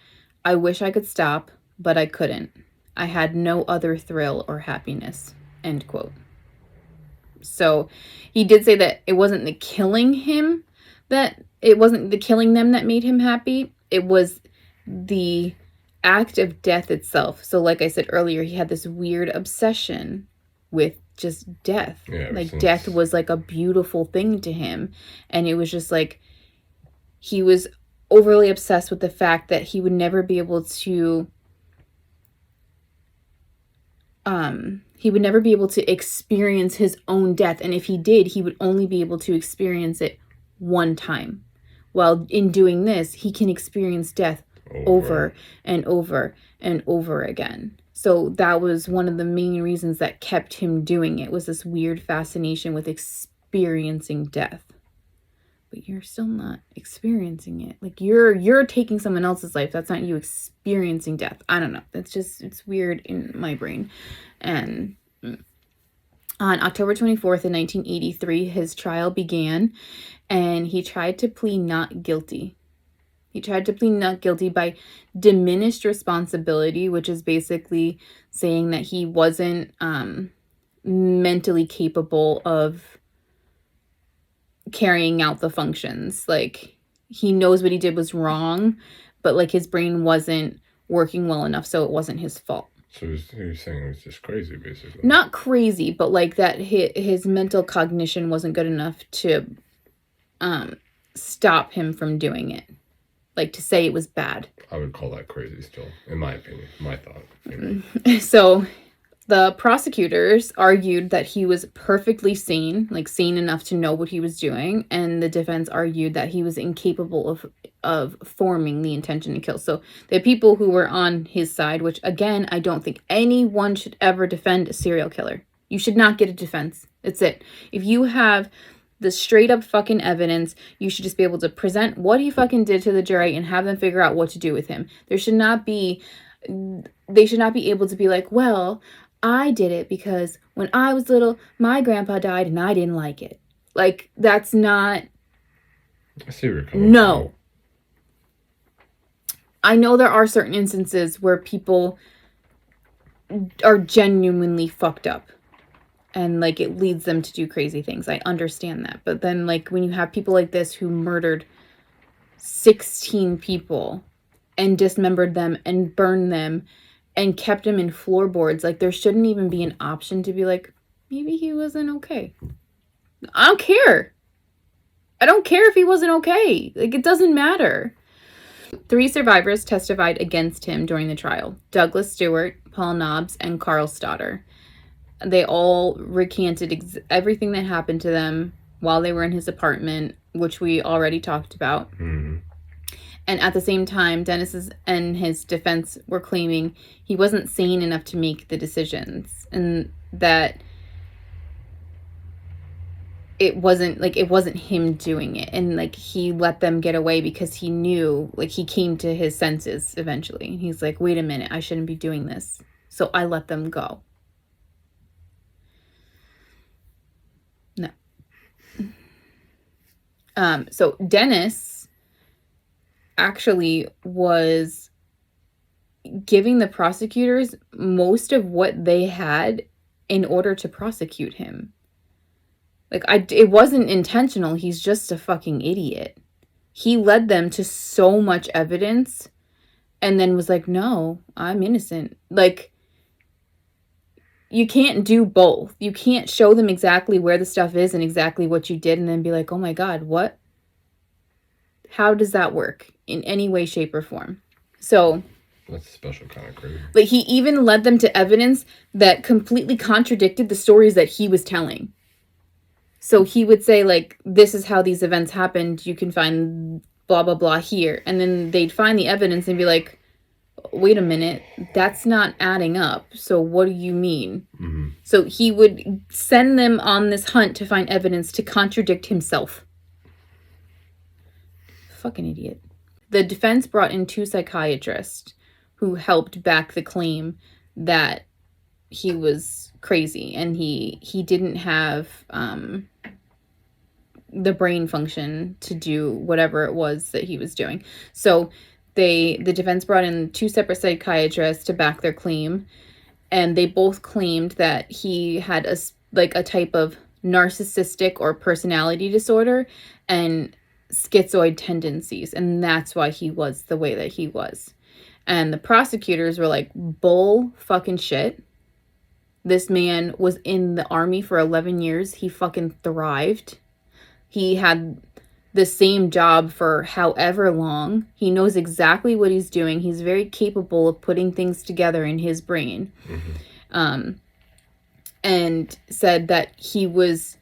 "I wish I could stop, but I couldn't. I had no other thrill or happiness," end quote. So he did say that it wasn't the killing them that made him happy. It was the act of death itself. So like I said earlier, he had this weird obsession with just death. Yeah, like death was like a beautiful thing to him, and it was just like he was overly obsessed with the fact that he would never be able to experience his own death, and if he did, he would only be able to experience it one time. While in doing this, he can experience death over and over and over again. So that was one of the main reasons that kept him doing it, was this weird fascination with experiencing death. But you're still not experiencing it. Like you're taking someone else's life. That's not you experiencing death. I don't know. It's weird in my brain. And on October 24th in 1983, his trial began, and he tried to plead not guilty. He tried to plead not guilty by diminished responsibility, which is basically saying that he wasn't mentally capable of carrying out the functions. Like, he knows what he did was wrong, but like his brain wasn't working well enough, so it wasn't his fault. So he was saying it was just crazy, basically. Not crazy, but like that his mental cognition wasn't good enough to stop him from doing it. Like, to say it was bad. I would call that crazy still, in my opinion, my thought. So The prosecutors argued that he was perfectly sane, like sane enough to know what he was doing, and the defense argued that he was incapable of forming the intention to kill. So the people who were on his side, which again, I don't think anyone should ever defend a serial killer. You should not get a defense. That's it. If you have the straight up fucking evidence, you should just be able to present what he fucking did to the jury and have them figure out what to do with him. They should not be able to be like, well, I did it because when I was little, my grandpa died and I didn't like it. Like, that's not... I see where you're coming No. from. I know there are certain instances where people are genuinely fucked up. And, like, it leads them to do crazy things. I understand that. But then, like, when you have people like this who murdered 16 people and dismembered them and burned them and kept him in floorboards, like, there shouldn't even be an option to be like, maybe he wasn't okay. I don't care. I don't care if he wasn't okay. Like, it doesn't matter. 3 survivors testified against him during the trial: Douglas Stewart, Paul Nobbs, and Carl Stoddard. They all recanted everything that happened to them while they were in his apartment, which we already talked about. Mm-hmm. And at the same time, Dennis and his defense were claiming he wasn't sane enough to make the decisions, and that it wasn't him doing it, and like he let them get away because he knew, like, he came to his senses eventually. He's like, wait a minute, I shouldn't be doing this, so I let them go. No. So Dennis actually was giving the prosecutors most of what they had in order to prosecute him. Like, it wasn't intentional. He's just a fucking idiot. He led them to so much evidence and then was like, no, I'm innocent. Like, you can't do both. You can't show them exactly where the stuff is and exactly what you did and then be like, oh my God, what? How does that work in any way, shape, or form? So... that's a special kind of crazy. Like, he even led them to evidence that completely contradicted the stories that he was telling. So he would say, like, this is how these events happened. You can find blah, blah, blah here. And then they'd find the evidence and be like, wait a minute, that's not adding up. So what do you mean? Mm-hmm. So he would send them on this hunt to find evidence to contradict himself. Fucking idiot. The defense brought in 2 psychiatrists who helped back the claim that he was crazy and he didn't have the brain function to do whatever it was that he was doing. So the defense brought in 2 separate psychiatrists to back their claim, and they both claimed that he had a type of narcissistic or personality disorder and schizoid tendencies, and that's why he was the way that he was. And the prosecutors were like, bull fucking shit. This man was in the army for 11 years. He fucking thrived. He had the same job for however long. He knows exactly what he's doing. He's very capable of putting things together in his brain. Mm-hmm. And said that he was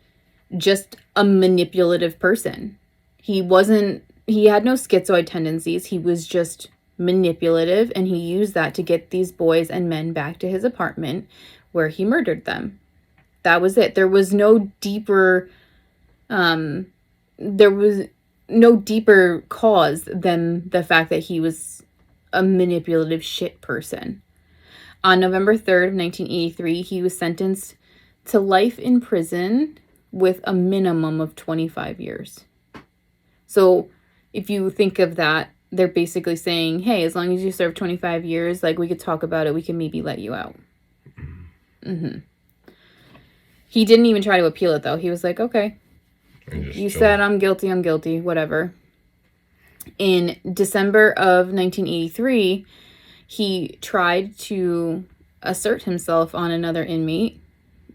just a manipulative person. He had no schizoid tendencies. He was just manipulative, and he used that to get these boys and men back to his apartment where he murdered them. That was it. There was no deeper cause than the fact that he was a manipulative shit person. On November 3rd of 1983, he was sentenced to life in prison with a minimum of 25 years. So if you think of that, they're basically saying, hey, as long as you serve 25 years, like, we could talk about it. We can maybe let you out. Mm-hmm. He didn't even try to appeal it, though. He was like, okay, you said I'm guilty, whatever. In December of 1983, he tried to assert himself on another inmate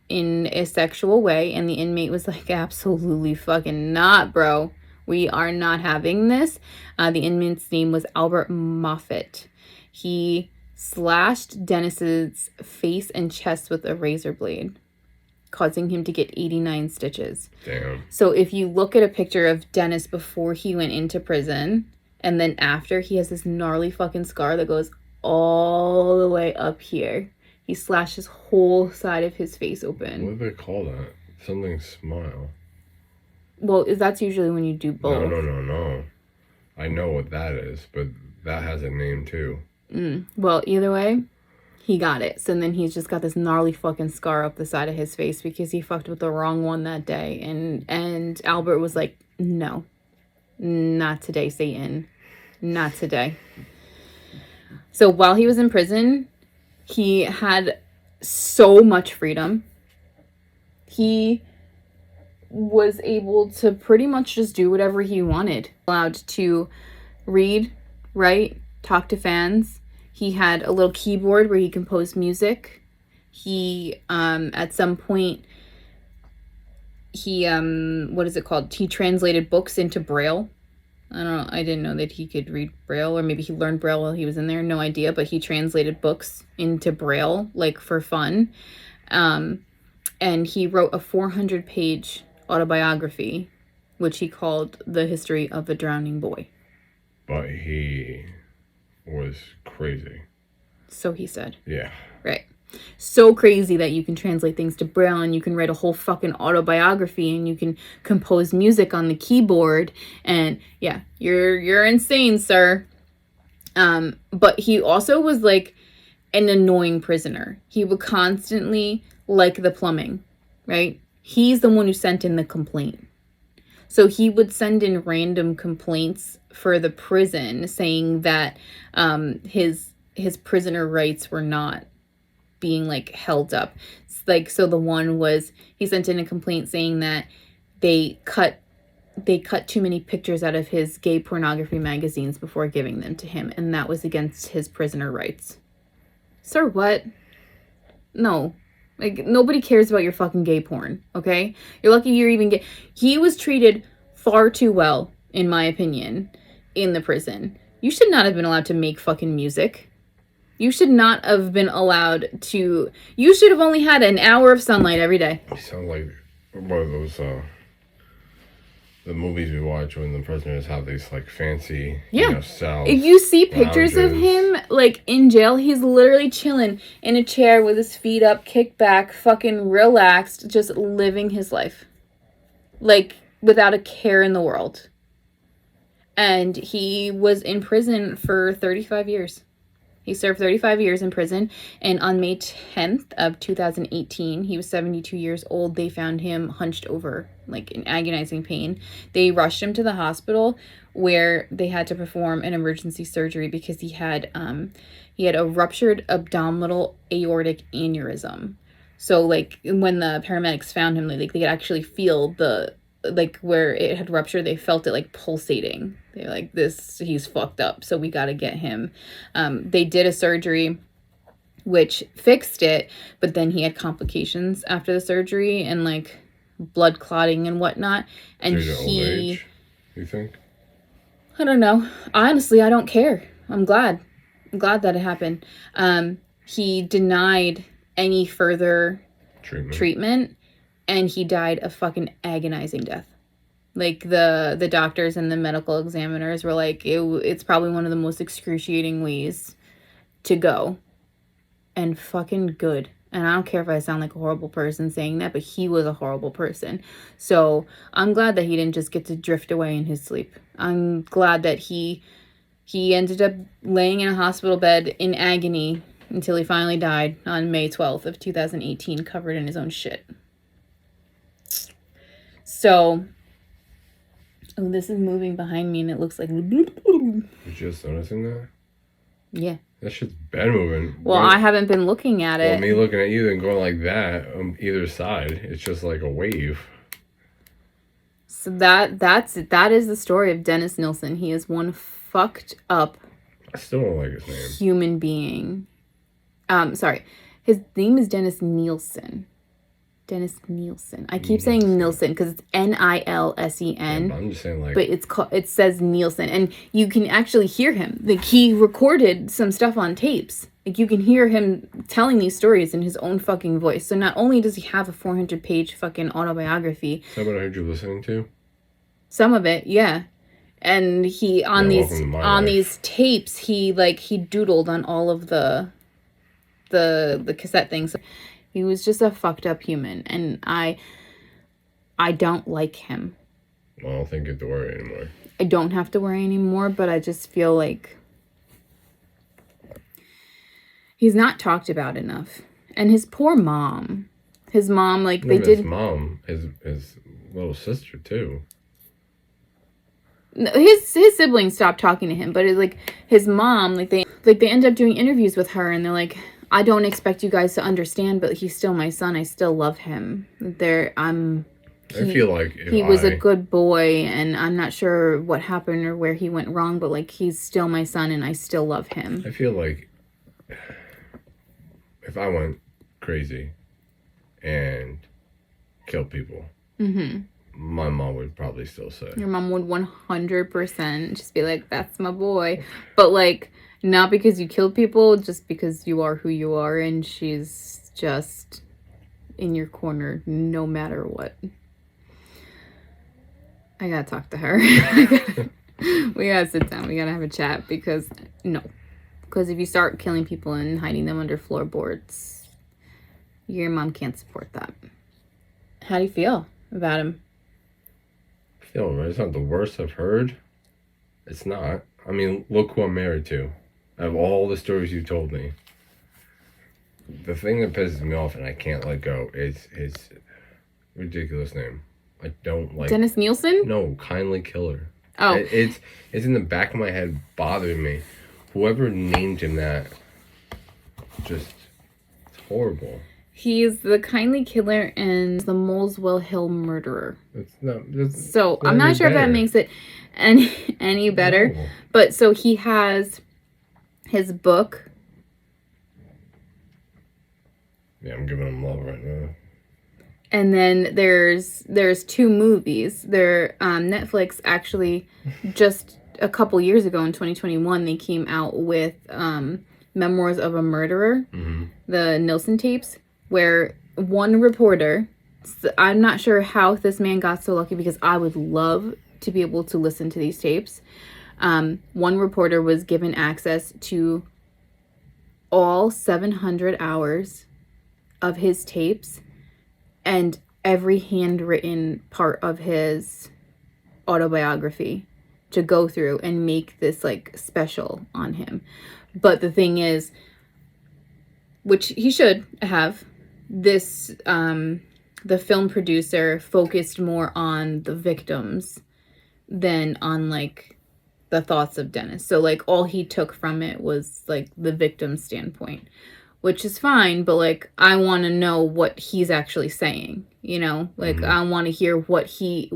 in a sexual way, and the inmate was like, absolutely fucking not, bro. We are not having this. The inmate's name was Albert Moffat. He slashed Dennis's face and chest with a razor blade, causing him to get 89 stitches. Damn. So if you look at a picture of Dennis before he went into prison, and then after, he has this gnarly fucking scar that goes all the way up here. He slashed his whole side of his face open. What do they call that? Something smile. Well, that's usually when you do both. No. I know what that is, but that has a name too. Well, either way, he got it. So then he's just got this gnarly fucking scar up the side of his face because he fucked with the wrong one that day. And Albert was like, no, not today, Satan. Not today. So while he was in prison, he had so much freedom. He was able to pretty much just do whatever he wanted. Allowed to read, write, talk to fans. He had a little keyboard where he composed music. He, at some point, he, what is it called? He translated books into Braille. I don't know. I didn't know that he could read Braille, or maybe he learned Braille while he was in there. No idea, but he translated books into Braille, like for fun. And he wrote a 400-page autobiography, which he called The History of a Drowning Boy. But he was crazy. So he said. Yeah. Right. So crazy that you can translate things to Braille and you can write a whole fucking autobiography and you can compose music on the keyboard. And yeah, you're insane, sir. But he also was like an annoying prisoner. He would constantly like the plumbing, right? He's the one who sent in the complaint. So he would send in random complaints for the prison saying that his prisoner rights were not being like held up. Like, so the one was, he sent in a complaint saying that they cut too many pictures out of his gay pornography magazines before giving them to him, and that was against his prisoner rights. Sir, what? No. Like, nobody cares about your fucking gay porn, okay? You're lucky you're even gay. He was treated far too well, in my opinion, in the prison. You should not have been allowed to make fucking music. You should not have been allowed to... You should have only had an hour of sunlight every day. You sound like one of those, the movies we watch when the prisoners have these, like, fancy, cells. If you see pictures of him, like, in jail, he's literally chilling in a chair with his feet up, kicked back, fucking relaxed, just living his life. Like, without a care in the world. And he was in prison for 35 years. He served 35 years in prison, and on May 10th of 2018, he was 72 years old. They found him hunched over, like in agonizing pain. They rushed him to the hospital where they had to perform an emergency surgery because he had a ruptured abdominal aortic aneurysm. So, like, when the paramedics found him, they could actually feel where it had ruptured, they felt it like pulsating. They're like, he's fucked up, so we got to get him. They did a surgery which fixed it, but then he had complications after the surgery and like blood clotting and whatnot. And due to old age, you think? I don't know. Honestly, I don't care. I'm glad that it happened. He denied any further treatment. And he died a fucking agonizing death. Like, the doctors and the medical examiners were like, it's probably one of the most excruciating ways to go. And fucking good. And I don't care if I sound like a horrible person saying that, but he was a horrible person. So I'm glad that he didn't just get to drift away in his sleep. I'm glad that he ended up laying in a hospital bed in agony until he finally died on May 12th of 2018, covered in his own shit. So, this is moving behind me and it looks like... You just noticing that? Yeah. That shit's been moving. Well, I haven't been looking at it. Well, me looking at you and going like that on either side, it's just like a wave. So that is the story of Dennis Nilsen. He is one fucked up... I still don't like his name. ...human being. Sorry. His name is Dennis Nilsen. Dennis Nilsen. I keep saying Nilsen because it's Nilsen. Yeah, but I'm just saying, like, but it says Nilsen, and you can actually hear him. Like, he recorded some stuff on tapes. Like, you can hear him telling these stories in his own fucking voice. So not only does he have a 400-page fucking autobiography. Is that what I heard you listening to? Some of it, yeah. And he, on these tapes, he doodled on all of the cassette things. He was just a fucked up human. And I don't like him. Well, I don't think you have to worry anymore. I don't have to worry anymore, but I just feel like he's not talked about enough. And his poor mom. His mom, like, they did... His mom, his little sister, too. His siblings stopped talking to him, but it's like, his mom, they end up doing interviews with her, and they're like, I don't expect you guys to understand, but he's still my son. I still love him. I feel like he was a good boy, and I'm not sure what happened or where he went wrong, but, like, he's still my son, and I still love him. I feel like if I went crazy and killed people, my mom would probably still say. Your mom would 100% just be like, that's my boy. But, like, not because you killed people, just because you are who you are, and she's just in your corner no matter what. I gotta talk to her. We gotta sit down. We gotta have a chat because if you start killing people and hiding them under floorboards, your mom can't support that. How do you feel about him? It's not the worst I've heard. It's not. I mean, look who I'm married to. Out of all the stories you told me, the thing that pisses me off and I can't let go is his ridiculous name. I don't like... Dennis Nilsen? No, Kindly Killer. Oh. It's in the back of my head bothering me. Whoever named him that, it's horrible. He's the Kindly Killer and the Moleswell Hill Murderer. I'm not sure if that makes it any better. No. But so he has his book. Yeah, I'm giving him love right now. And then there's 2 movies. Netflix actually just a couple years ago in 2021 they came out with Memoirs of a Murderer, the Nilsen tapes, where one reporter, I'm not sure how this man got so lucky because I would love to be able to listen to these tapes. One reporter was given access to all 700 hours of his tapes and every handwritten part of his autobiography to go through and make this like special on him. But the thing is, which he should have, this the film producer focused more on the victims than on like the thoughts of Dennis. So like all he took from it was like the victim standpoint, which is fine, but like I want to know what he's actually saying, you know? Like I want to hear what he's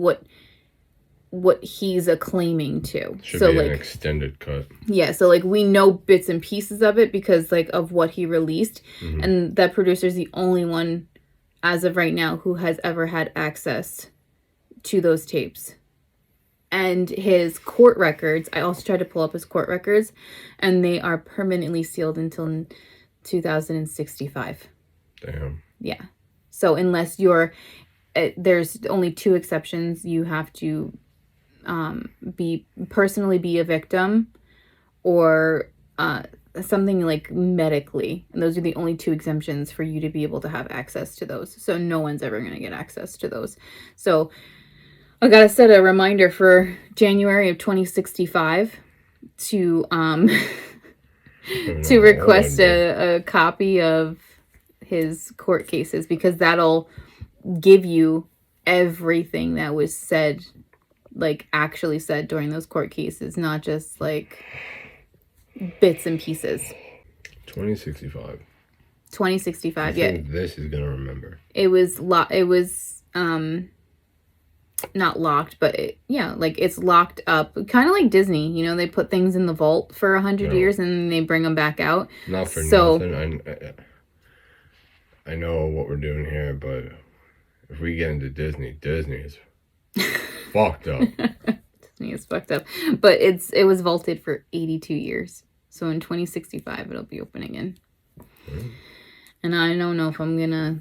acclaiming to. Should so be like an extended cut. Yeah, so like we know bits and pieces of it because like of what he released, and that producer's the only one as of right now who has ever had access to those tapes. And his court records, I also tried to pull up his court records, and they are permanently sealed until 2065. Damn. Yeah. So unless there's only 2 exceptions. You have to personally be a victim or something like medically. And those are the only 2 exemptions for you to be able to have access to those. So no one's ever going to get access to those. So I got to set a reminder for January of 2065 to to request a copy of his court cases, because that'll give you everything that was said, like actually said during those court cases, not just like bits and pieces. 2065. 2065. I think this is gonna remember. It was not locked, but it's locked up, kind of like Disney. You know, they put things in the vault for 100 years and then they bring them back out. Not for nothing. I know what we're doing here, but if we get into Disney is fucked up. Disney is fucked up, but it was vaulted for 82 years. So in 2065, it'll be open again. Mm. And I don't know if I'm gonna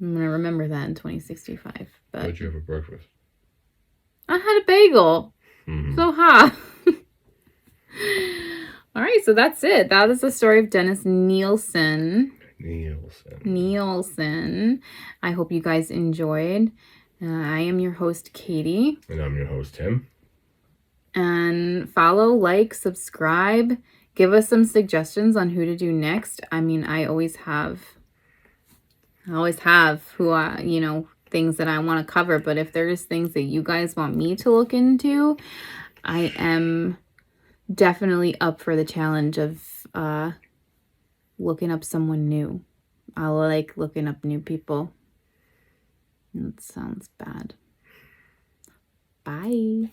remember that in 2065. But What'd you have for breakfast? I had a bagel. Mm-hmm. So ha. All right, so that's it. That is the story of Dennis Nilsen. I hope you guys enjoyed. I am your host, Katie. And I'm your host, Tim. And follow, like, subscribe. Give us some suggestions on who to do next. I mean, I always have who things that I want to cover. But if there's things that you guys want me to look into, I am definitely up for the challenge of looking up someone new. I like looking up new people. That sounds bad. Bye.